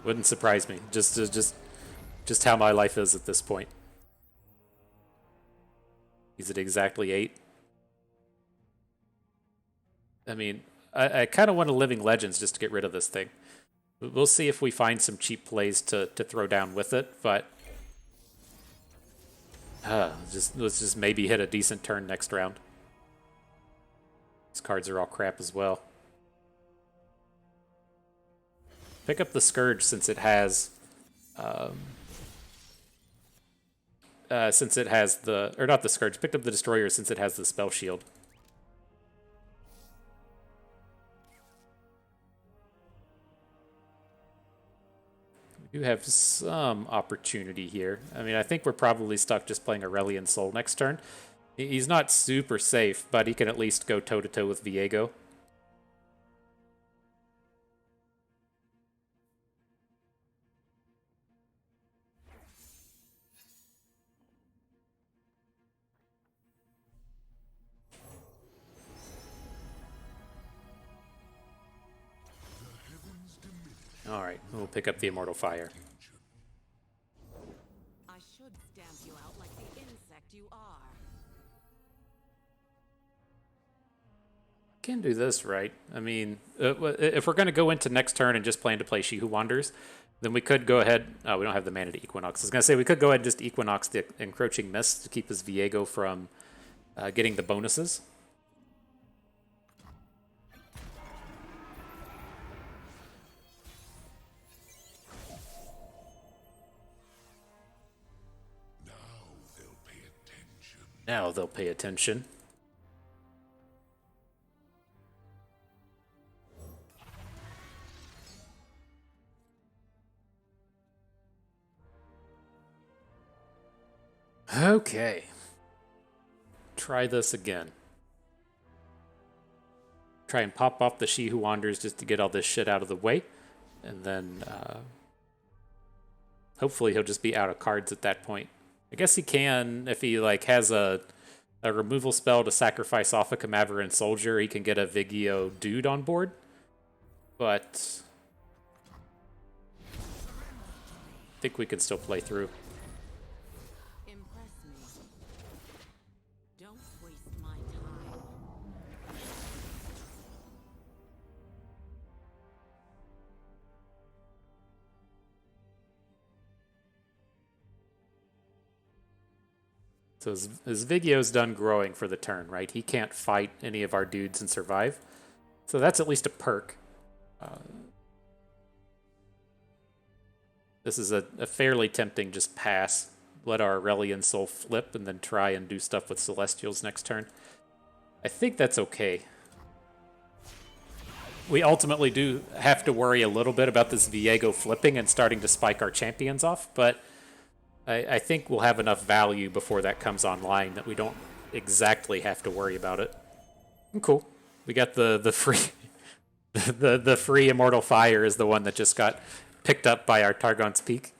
Wouldn't surprise me. Just how my life is at this point. Is it exactly 8? I mean, I kind of want a Living Legends just to get rid of this thing. We'll see if we find some cheap plays to throw down with it, but let's just maybe hit a decent turn next round. These cards are all crap as well. Pick up the Scourge since it has since it has the, or not the Scourge, picked up the Destroyer since it has the Spell Shield. We do have some opportunity here. I mean, I think we're probably stuck just playing Aurelion Sol next turn. He's not super safe, but he can at least go toe-to-toe with Viego. Alright, we'll pick up the Immortal Fire. I should stamp you out like the insect you are. Can do this, right? I mean, if we're going to go into next turn and just plan to play She Who Wanders, then we could go ahead... Oh, we don't have the mana to Equinox. I was going to say, we could go ahead and just Equinox the Encroaching Mist to keep his Viego from getting the bonuses. Now they'll pay attention. Okay. Try this again. Try and pop off the She Who Wanders just to get all this shit out of the way. And then hopefully he'll just be out of cards at that point. I guess he can, if he like has a removal spell to sacrifice off a Camaveran Soldier, he can get a Vigio Dude on board. But I think we can still play through. Impress me. Don't waste my time. So his Vigio's done growing for the turn, right? He can't fight any of our dudes and survive. So that's at least a perk. This is a fairly tempting just pass. Let our Aurelion Soul flip and then try and do stuff with Celestials next turn. I think that's okay. We ultimately do have to worry a little bit about this Viego flipping and starting to spike our champions off, but I think we'll have enough value before that comes online that we don't exactly have to worry about it. Cool. We got the free the free Immortal Fire is the one that just got picked up by our Targon's Peak.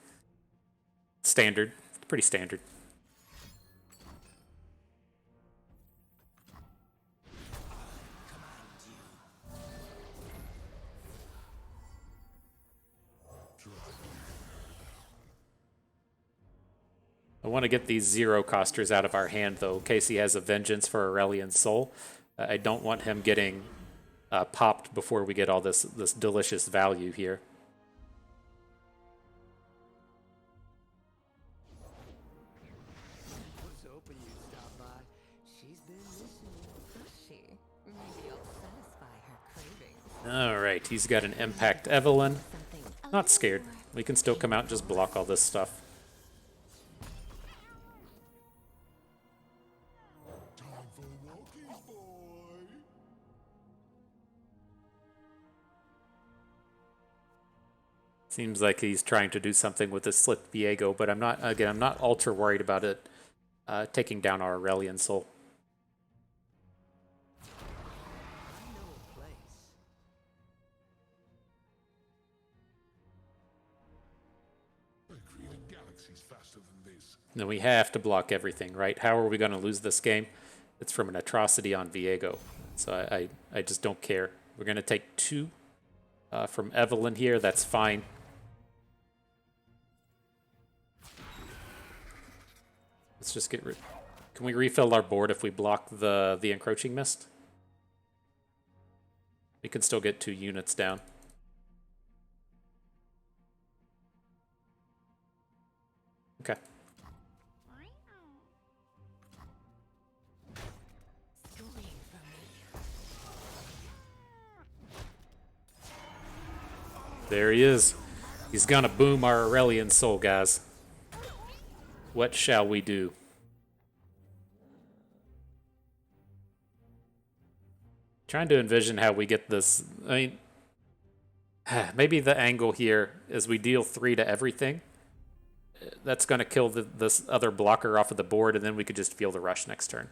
Standard. Pretty standard. I want to get these zero-costers out of our hand, though, in case he has a Vengeance for Aurelion Soul. I don't want him getting popped before we get all this delicious value here. Was hoping you'd stop by. She's been missing you. Does she? Maybe I'll satisfy her cravings. All right, he's got an Impact Evelyn. Something a Not little scared. more We can still come out and just block all this stuff. Seems like he's trying to do something with this Slick Viego, but I'm not ultra worried about it taking down our Aurelion Soul. I know a place. I created galaxies faster than this. Now we have to block everything, right? How are we going to lose this game? It's from an atrocity on Viego. So I just don't care. We're going to take 2 from Evelyn here. That's fine. Let's just get rid... Can we refill our board if we block the Encroaching Mist? We can still get 2 units down. Okay. There he is. He's gonna boom our Aurelion soul, guys. What shall we do? Trying to envision how we get this. I mean, maybe the angle here is we deal 3 to everything. That's going to kill this other blocker off of the board, and then we could just feel the rush next turn.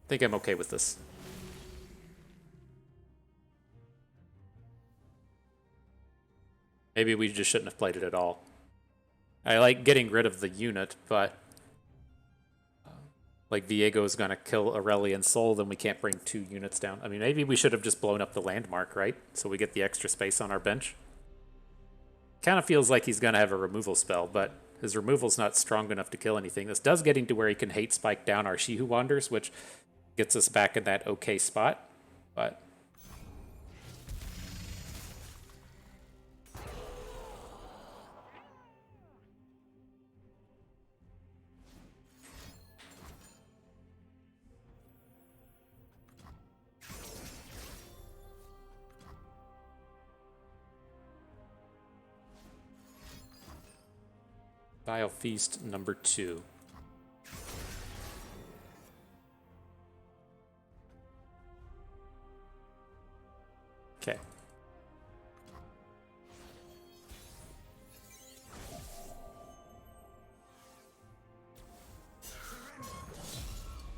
I think I'm okay with this. Maybe we just shouldn't have played it at all. I like getting rid of the unit, but like Viego is going to kill Aurelion Soul, then we can't bring 2 units down. I mean, maybe we should have just blown up the landmark, right? So we get the extra space on our bench. Kind of feels like he's going to have a removal spell, but his removal's not strong enough to kill anything. This does get into where he can hate spike down our She Who Wanders, which gets us back in that okay spot, but... Bile Feast number 2. Okay.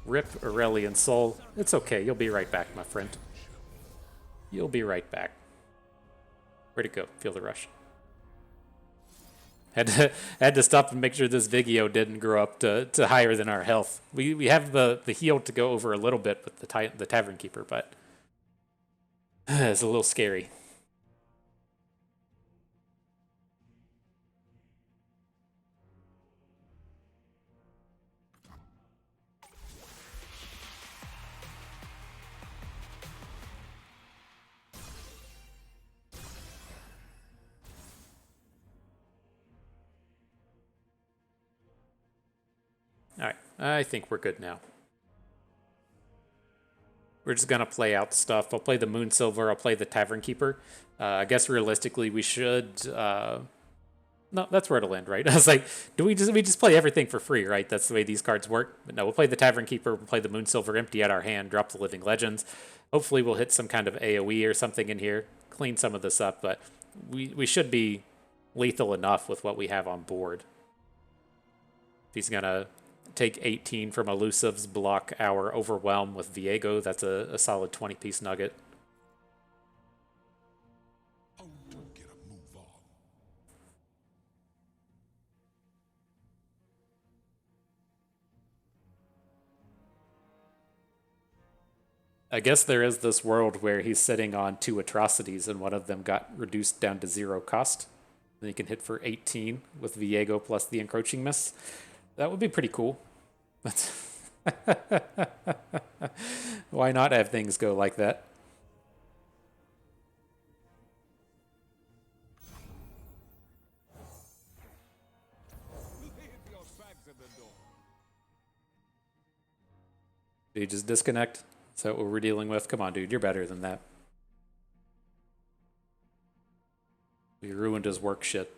Rip Aurelion Soul. It's okay. You'll be right back, my friend. You'll be right back. Where'd it go? Feel the rush. Had to stop and make sure this Vigio didn't grow up to higher than our health. We have the heal to go over a little bit with the Tavern Keeper, but it's a little scary. Alright, I think we're good now. We're just going to play out stuff. I'll play the Moon Silver, I'll play the Tavern Keeper. I guess realistically we should... No, that's where it'll end, right? I was like, we just play everything for free, right? That's the way these cards work. But no, we'll play the Tavern Keeper, we'll play the Moon Silver, empty out our hand, drop the Living Legends. Hopefully we'll hit some kind of AoE or something in here, clean some of this up, but we should be lethal enough with what we have on board. If he's going to take 18 from Elusives, block our Overwhelm with Viego, that's a solid 20-piece nugget. Get a move on. I guess there is this world where he's sitting on 2 atrocities and one of them got reduced down to 0 cost. Then he can hit for 18 with Viego plus the Encroaching Miss. That would be pretty cool. Why not have things go like that? Did he just disconnect? Is that what we're dealing with? Come on, dude, you're better than that. We ruined his work shit.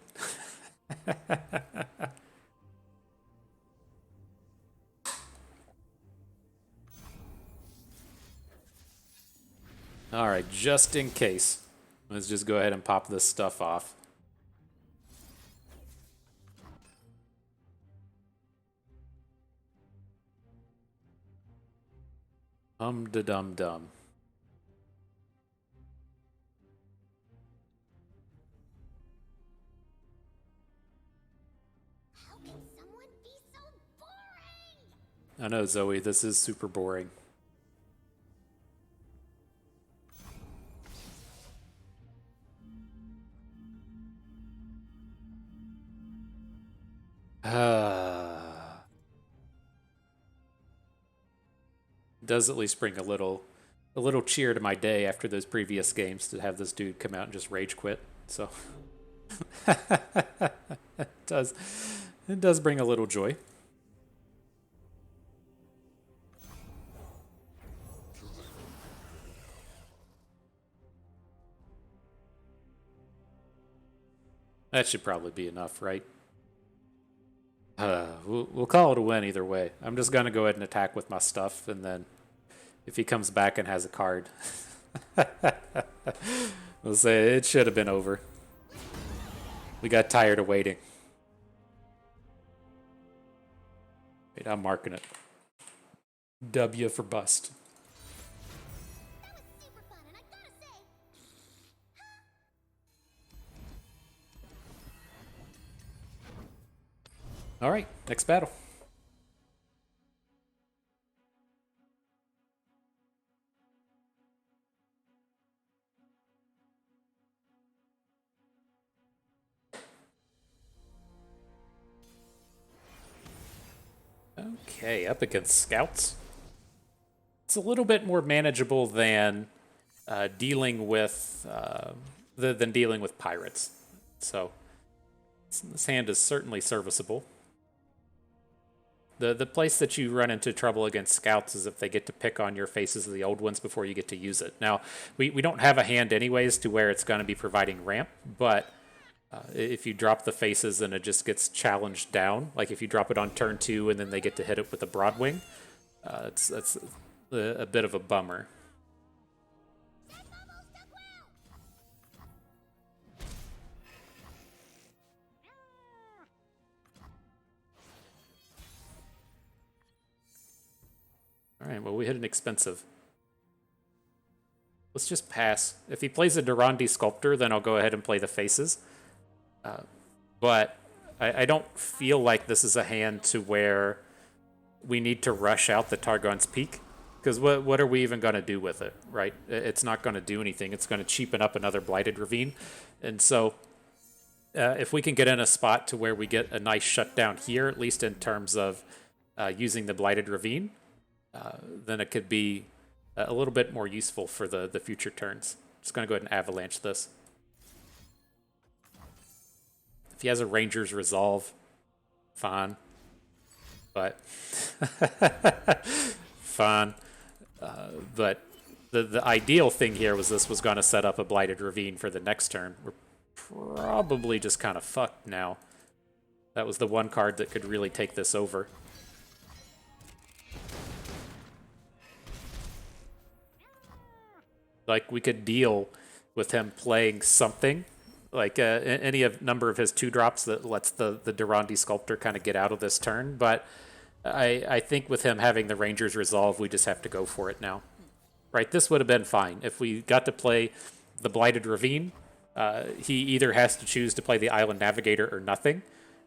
Alright, just in case, let's just go ahead and pop this stuff off. Dum-da-dum-dum. How can someone be so boring? I know, Zoe, this is super boring. Does at least bring a little cheer to my day after those previous games to have this dude come out and just rage quit. So it does bring a little joy. That should probably be enough, right? We'll call it a win either way. I'm just going to go ahead and attack with my stuff, and then if he comes back and has a card, we'll say it should have been over. We got tired of waiting. Wait, I'm marking it. W for bust. That was super fun, and I gotta say, All right, next battle. Okay, up against scouts. It's a little bit more manageable than dealing with pirates. So this hand is certainly serviceable. The place that you run into trouble against scouts is if they get to pick on your faces of the old ones before you get to use it. Now, we don't have a hand anyways to where it's going to be providing ramp, but if you drop the faces and it just gets challenged down, like if you drop it on turn 2 and then they get to hit it with a Broadwing, that's a bit of a bummer. Alright, well, we hit an expensive. Let's just pass. If he plays a Durandi Sculptor, then I'll go ahead and play the faces. But I don't feel like this is a hand to where we need to rush out the Targon's Peak. Because what are we even going to do with it, right? It's not going to do anything. It's going to cheapen up another Blighted Ravine. And so if we can get in a spot to where we get a nice shutdown here, at least in terms of using the Blighted Ravine, then it could be a little bit more useful for the future turns. Just going to go ahead and Avalanche this. If he has a Ranger's Resolve, fine. But fine. But the ideal thing here was this was going to set up a Blighted Ravine for the next turn. We're probably just kind of fucked now. That was the one card that could really take this over. Like, we could deal with him playing something, like any number of his 2-drops that lets the Durandi Sculptor kind of get out of this turn. But I think with him having the Ranger's Resolve, we just have to go for it now. Right, this would have been fine. If we got to play the Blighted Ravine, he either has to choose to play the Island Navigator or nothing,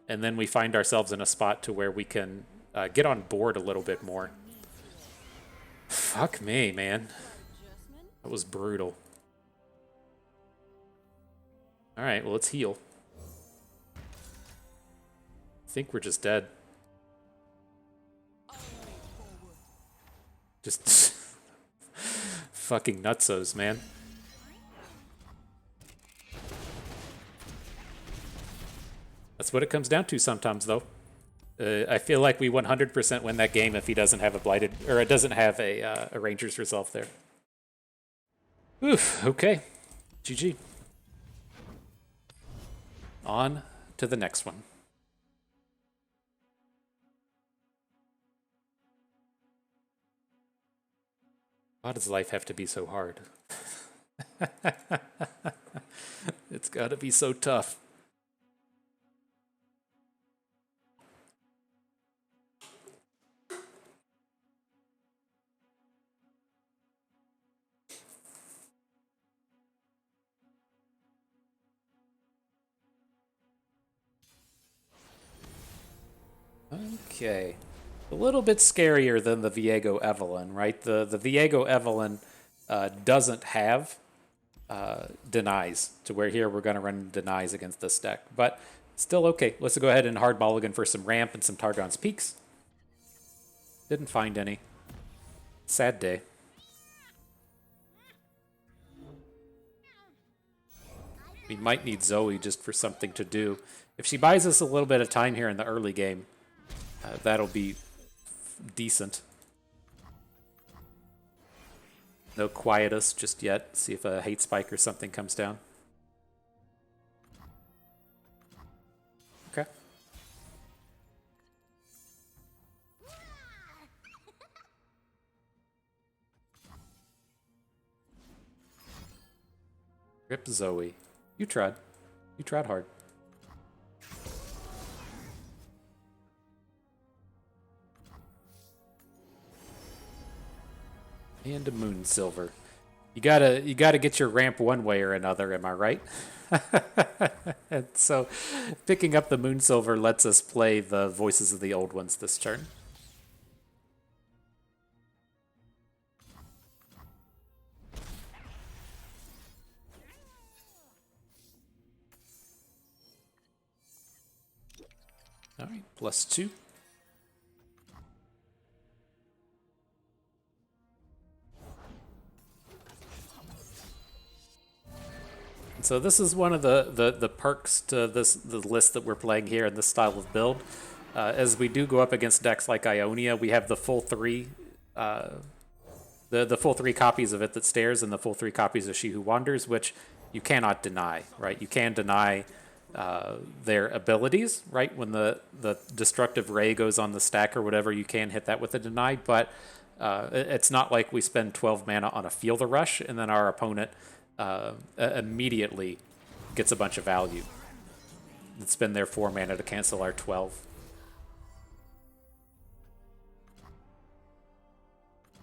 and then we find ourselves in a spot to where we can get on board a little bit more. Fuck me, man. That was brutal. Alright, well, let's heal. I think we're just dead. Just fucking nutsos, man. That's what it comes down to sometimes, though. I feel like we 100% win that game if he doesn't have a Blighted, or it doesn't have a Ranger's Resolve there. Oof, okay. GG. On to the next one. Why does life have to be so hard? It's gotta be so tough. Okay. A little bit scarier than the Viego Evelyn, right? The Viego Evelyn doesn't have denies, to where here we're going to run denies against this deck. But still okay. Let's go ahead and hard mulligan for some ramp and some Targon's Peaks. Didn't find any. Sad day. We might need Zoe just for something to do. If she buys us a little bit of time here in the early game, that'll be decent. No Quietus just yet. See if a Hate Spike or something comes down. Rip Zoe. You tried. You tried hard. And a moon silver. You gotta get your ramp one way or another, am I right? And so picking up the moon silver lets us play the Voices of the Old Ones this turn. All right, +2. So this is one of the perks to the list that we're playing here in this style of build. As we do go up against decks like Ionia, we have the full three, the full 3 copies of It That Stares and the full 3 copies of She Who Wanders, which you cannot deny, right? You can deny their abilities, right? When the destructive ray goes on the stack or whatever, you can hit that with a deny, but it's not like we spend 12 mana on a Feel the Rush and then our opponent immediately gets a bunch of value and spend their 4 mana to cancel our 12.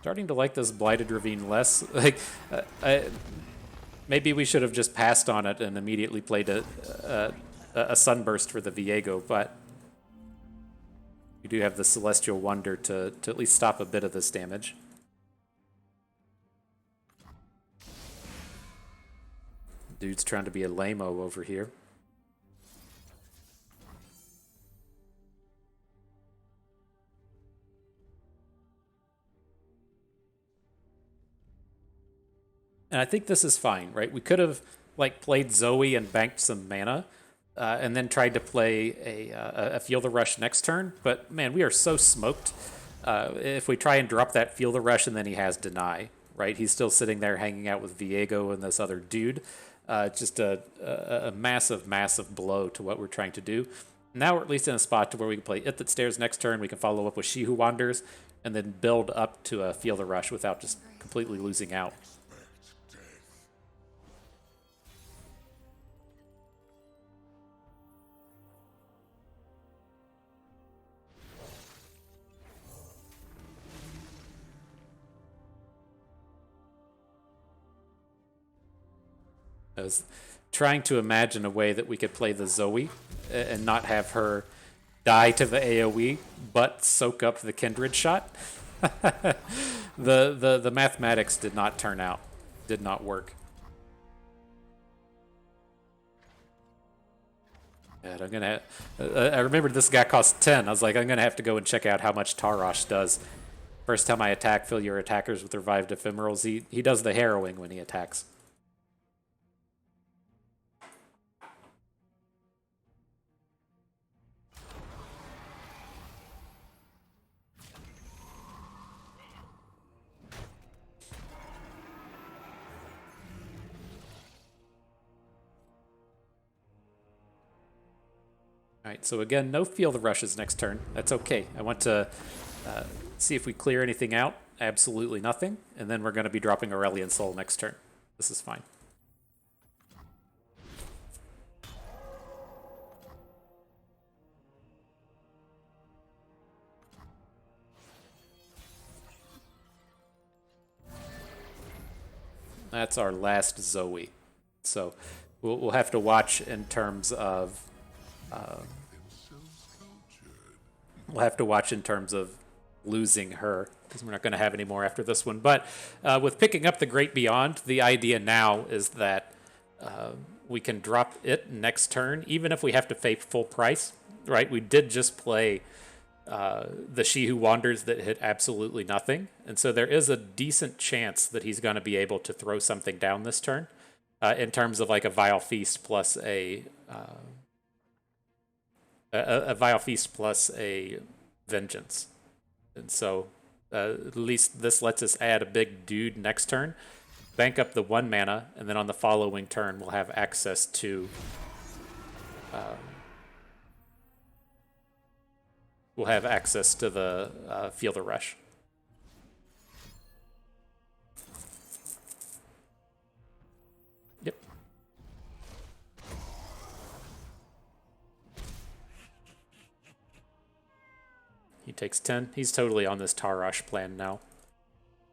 Starting to like this Blighted Ravine less. Like, maybe we should have just passed on it and immediately played a Sunburst for the Viego, but you do have the Celestial Wonder to at least stop a bit of this damage. Dude's trying to be a lame-o over here. And I think this is fine, right? We could have like played Zoe and banked some mana, and then tried to play a Feel the Rush next turn. But man, we are so smoked. If we try and drop that Feel the Rush and then he has Deny, right? He's still sitting there hanging out with Viego and this other dude. Just a massive, massive blow to what we're trying to do. Now we're at least in a spot to where we can play It That Stares next turn. We can follow up with She Who Wanders, and then build up to a Feel the Rush without just completely losing out. I was trying to imagine a way that we could play the Zoe and not have her die to the AoE, but soak up the Kindred shot. The mathematics did not turn out, did not work. God, I'm gonna. I remembered this guy cost 10. I was like, I'm gonna have to go and check out how much Tarash does. First time I attack, fill your attackers with revived ephemerals. He does the harrowing when he attacks. All right, so again, no Feel the Rushes next turn. That's okay. I want to see if we clear anything out. Absolutely nothing. And then we're going to be dropping Aurelion Soul next turn. This is fine. That's our last Zoe. So we'll have to watch in terms of we'll have to watch in terms of losing her, because we're not going to have any more after this one. But with picking up the Great Beyond, the idea now is that we can drop it next turn, even if we have to pay full price, right? We did just play the She Who Wanders that hit absolutely nothing. And so there is a decent chance that he's going to be able to throw something down this turn in terms of like a Vile Feast plus a Vile Feast plus a Vengeance. And so at least this lets us add a big dude next turn, bank up the 1 mana, and then on the following turn we'll have access to the Feel the Rush. Yep. He takes 10. He's totally on this Tarash plan now.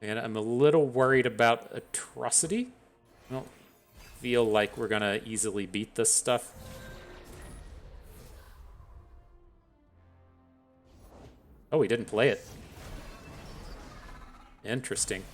And I'm a little worried about Atrocity. I don't feel like we're gonna easily beat this stuff. Oh, he didn't play it. Interesting.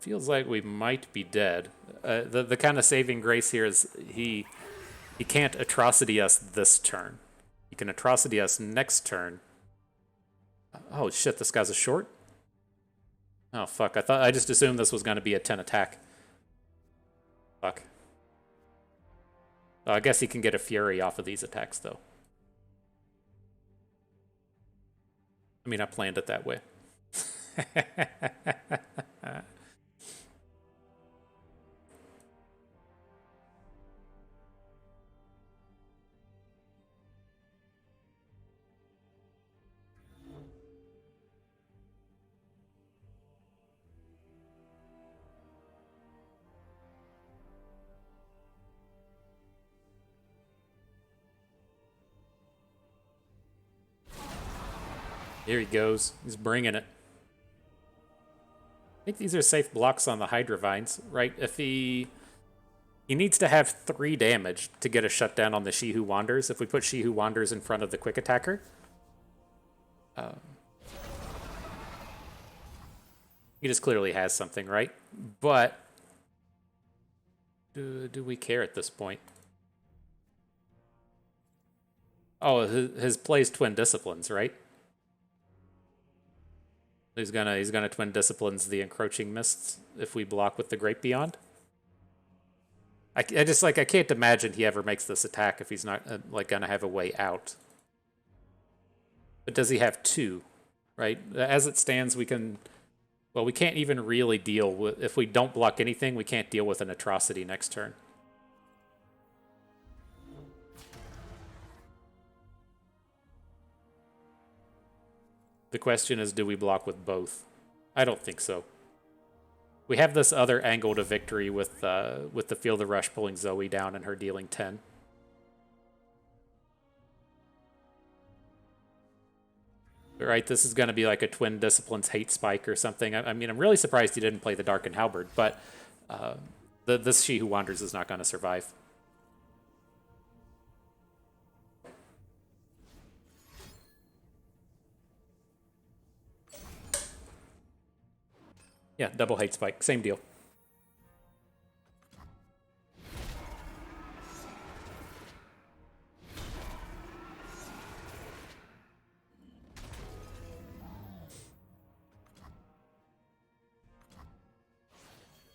Feels like we might be dead. The kind of saving grace here is he can't Atrocity us this turn. He can Atrocity us next turn. Oh shit, this guy's a short? Oh fuck, I just assumed this was gonna be a 10 attack. Fuck. Oh, I guess he can get a Fury off of these attacks though. I mean, I planned it that way. Here he goes. He's bringing it. I think these are safe blocks on the Hydra Vines, right? If he needs to have 3 damage to get a shutdown on the She Who Wanders. If we put She Who Wanders in front of the Quick Attacker. He just clearly has something, right? But do we care at this point? Oh, his play's Twin Disciplines, right? He's gonna Twin Disciplines the Encroaching Mists if we block with the Great Beyond. I just I can't imagine he ever makes this attack if he's not like gonna have a way out. But does he have 2? Right? As it stands, we can. Well, we can't even really deal with if we don't block anything. We can't deal with an Atrocity next turn. The question is, do we block with both? I don't think so. We have this other angle to victory with the Feel the Rush pulling Zoe down and her dealing 10. Right, this is going to be like a Twin Disciplines Hate Spike or something. I mean, I'm really surprised he didn't play the Darkened Halberd, but this She Who Wanders is not going to survive. Yeah, double Hate Spike, same deal.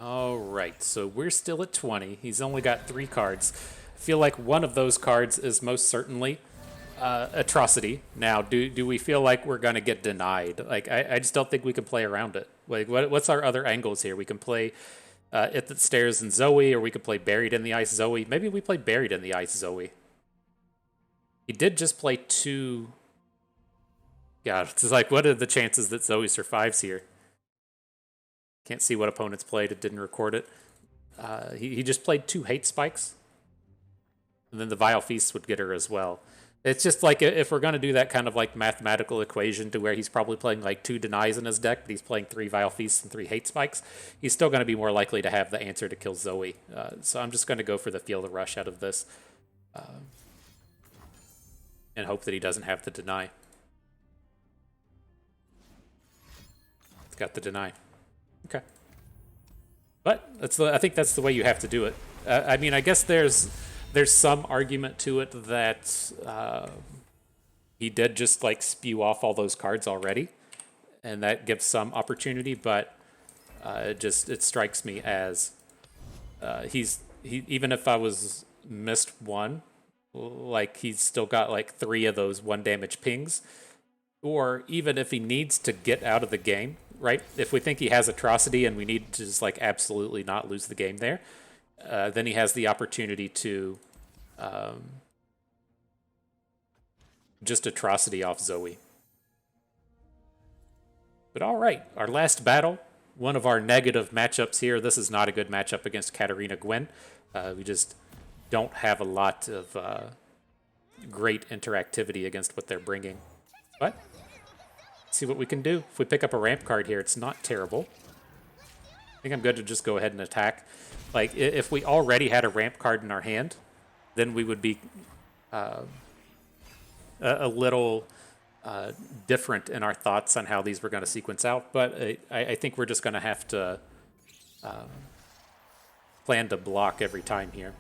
All right, so we're still at 20. He's only got 3 cards. I feel like one of those cards is most certainly Atrocity. Now, do we feel like we're going to get denied? Like, I just don't think we can play around it. Like, what's our other angles here? We can play It That Stares and Zoe, or we could play Buried in the Ice Zoe. Maybe we play Buried in the Ice Zoe. He did just play 2. God, it's like, what are the chances that Zoe survives here? Can't see what opponents played. It didn't record it. He just played 2 Hate Spikes. And then the Vile Feast would get her as well. It's just like if we're going to do that kind of like mathematical equation to where he's probably playing like 2 Denies in his deck, but he's playing 3 Vile Feasts and 3 Hate Spikes, he's still going to be more likely to have the answer to kill Zoe. So I'm just going to go for the Feel the Rush out of this. And hope that he doesn't have the Deny. It's got the Deny. Okay. But I think that's the way you have to do it. I mean, I guess there's some argument to it that he did just like spew off all those cards already, and that gives some opportunity. But it strikes me as even if I was missed 1, like he's still got like 3 of those 1 damage pings, or even if he needs to get out of the game. Right? If we think he has Atrocity and we need to just like absolutely not lose the game there, then he has the opportunity to just Atrocity off Zoe. But all right, our last battle one of our negative matchups here. This is not a good matchup against Katarina Gwen. We just don't have a lot of great interactivity against what they're bringing. But let's see what we can do. If we pick up a ramp card here, it's not terrible. I think I'm good to just go ahead and attack. Like, if we already had a ramp card in our hand, then we would be a little different in our thoughts on how these were going to sequence out. But I think we're just going to have to plan to block every time here.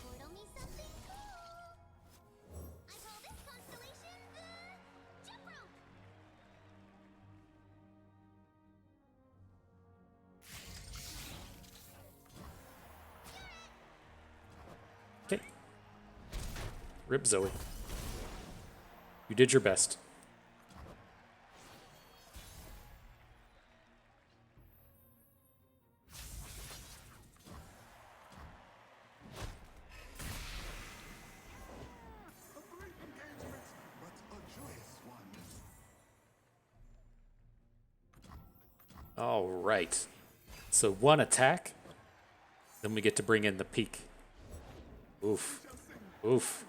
Portal me something cool. I call this constellation the jump rope. Okay. Rip Zoe. You did your best. A brief engagement, but a joyous one. All right. So one attack, then we get to bring in the peak. Oof. Oof.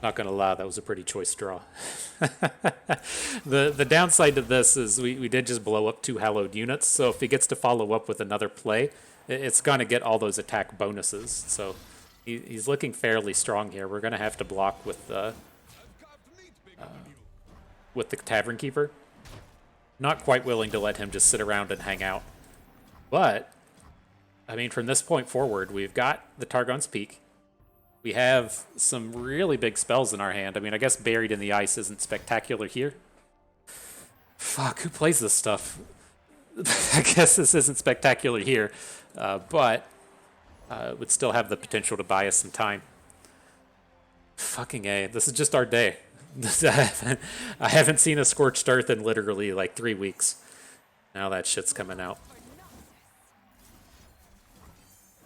Not gonna lie, that was a pretty choice draw. The downside to this is we did just blow up 2 hallowed units, so if he gets to follow up with another play, it's gonna get all those attack bonuses. So he's looking fairly strong here. We're gonna have to block with the Tavern Keeper. Not quite willing to let him just sit around and hang out. But, I mean, from this point forward, we've got the Targon's Peak. We have some really big spells in our hand. I mean, I guess Buried in the Ice isn't spectacular here. Fuck, who plays this stuff? I guess this isn't spectacular here, but would still have the potential to buy us some time. Fucking A, this is just our day. I haven't seen a Scorched Earth in literally like 3 weeks. Now that shit's coming out.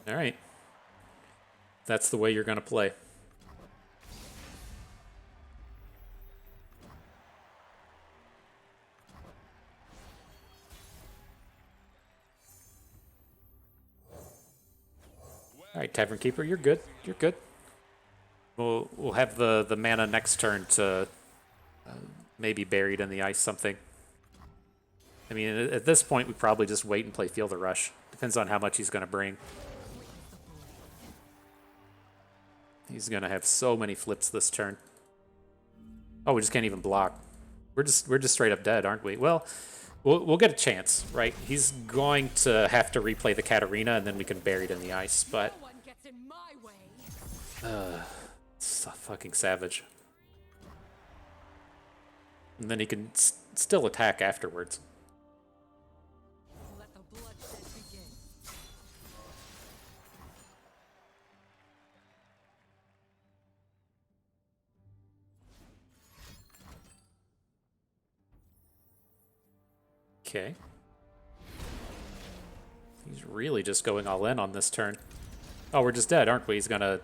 Alright. That's the way you're going to play. Alright, Tavern Keeper, you're good. You're good. We'll have the mana next turn to maybe Buried in the Ice something. I mean, at this point, we probably just wait and play Feel the Rush. Depends on how much he's going to bring. He's going to have so many flips this turn. Oh, we just can't even block. We're just straight up dead, aren't we? Well, we'll get a chance, right? He's going to have to replay the Katarina, and then we can Buried in the Ice, but... No one gets in my way. It's so fucking savage. And then he can still attack afterwards. Let the bloodshed begin. Okay. He's really just going all in on this turn. Oh, we're just dead, aren't we? He's gonna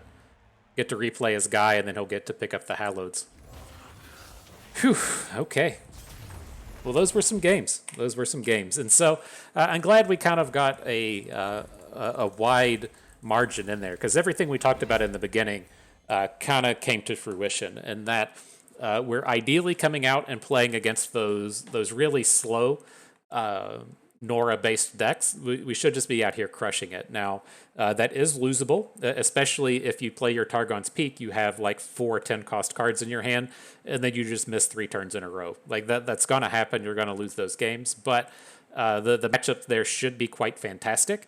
get to replay his guy, and then he'll get to pick up the Halloweds. Whew, okay. Well, those were some games. Those were some games. And so I'm glad we kind of got a wide margin in there, because everything we talked about in the beginning kind of came to fruition, and that we're ideally coming out and playing against those really slow Nora-based decks. We should just be out here crushing it. Now, that is losable, especially if you play your Targon's Peak. You have like 4 10-cost cards in your hand, and then you just miss 3 turns in a row. Like that's going to happen. You're going to lose those games. But the matchup there should be quite fantastic.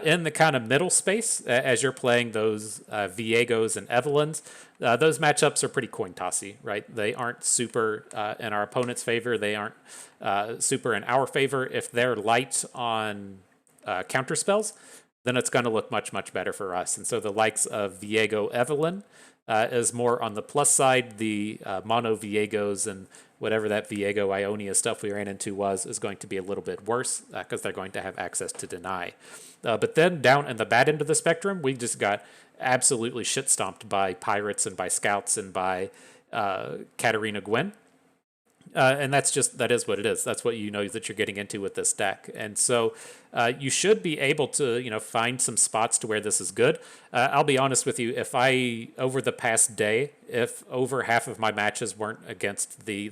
In the kind of middle space, as you're playing those Viegos and Evelyns, those matchups are pretty coin tossy, right? They aren't super in our opponent's favor. They aren't super in our favor. If they're light on counter spells, then it's going to look much, much better for us. And so the likes of Viego Evelyn is more on the plus side. The mono Viegos and whatever that Viego Ionia stuff we ran into is going to be a little bit worse because they're going to have access to deny. But then down in the bad end of the spectrum, we just got absolutely shit stomped by pirates and by scouts and by Katarina Gwen. And that is what it is. That's what you know that you're getting into with this deck. And so you should be able to, find some spots to where this is good. I'll be honest with you, over the past day, if over half of my matches weren't against the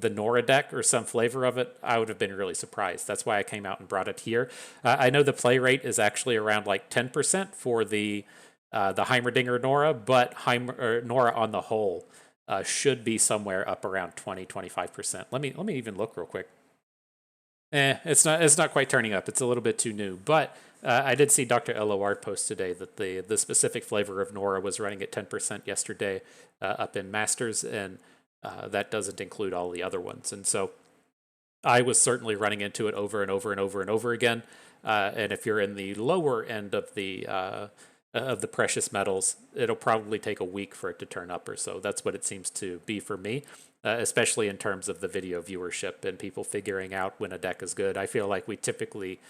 Nora deck or some flavor of it, I would have been really surprised. That's why I came out and brought it here. I know the play rate is actually around like 10% for the Heimerdinger Nora, but Nora on the whole should be somewhere up around 20-25%. Let me even look real quick. It's not quite turning up. It's a little bit too new, but I did see Dr. LOR post today that the specific flavor of Nora was running at 10% yesterday up in Masters, and that doesn't include all the other ones. And so I was certainly running into it over and over and over and over again. And if you're in the lower end of the precious metals, it'll probably take a week for it to turn up or so. That's what it seems to be for me, especially in terms of the video viewership and people figuring out when a deck is good. I feel like we typically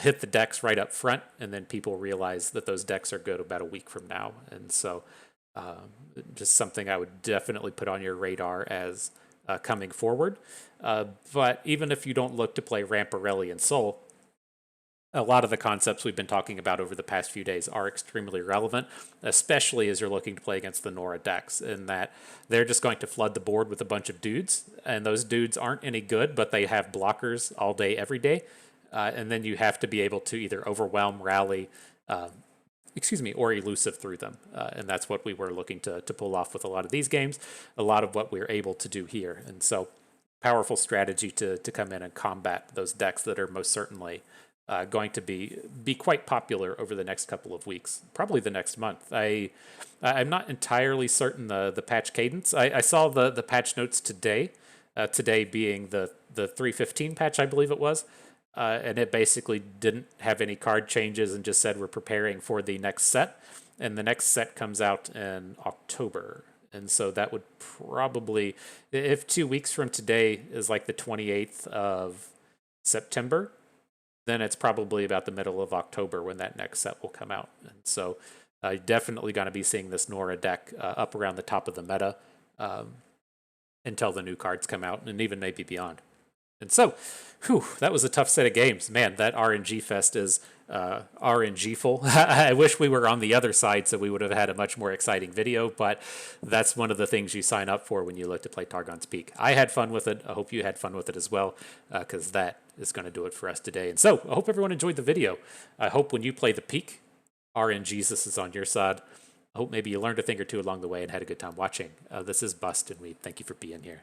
hit the decks right up front, and then people realize that those decks are good about a week from now. And so just something I would definitely put on your radar as coming forward. But even if you don't look to play Ramp Aurelion Soul, a lot of the concepts we've been talking about over the past few days are extremely relevant, especially as you're looking to play against the Nora decks, in that they're just going to flood the board with a bunch of dudes, and those dudes aren't any good, but they have blockers all day, every day. And then you have to be able to either overwhelm, rally, or elusive through them. And that's what we were looking to pull off with a lot of these games, a lot of what we're able to do here. And so, powerful strategy to come in and combat those decks that are most certainly going to be quite popular over the next couple of weeks, probably the next month. I'm not entirely certain the patch cadence. I saw the patch notes today, today being the 3.15 patch, I believe it was, and it basically didn't have any card changes and just said we're preparing for the next set, and the next set comes out in October. And so that would probably, if 2 weeks from today is like the 28th of September, then it's probably about the middle of October when that next set will come out. And so definitely going to be seeing this Nora deck up around the top of the meta until the new cards come out, and even maybe beyond. And so, that was a tough set of games. Man, that RNG fest is RNG-ful. I wish we were on the other side so we would have had a much more exciting video, but that's one of the things you sign up for when you look to play Targon's Peak. I had fun with it. I hope you had fun with it as well, because that is going to do it for us today. And so, I hope everyone enjoyed the video. I hope when you play the Peak, RNGesus is on your side. I hope maybe you learned a thing or two along the way and had a good time watching. This is Bust, and we thank you for being here.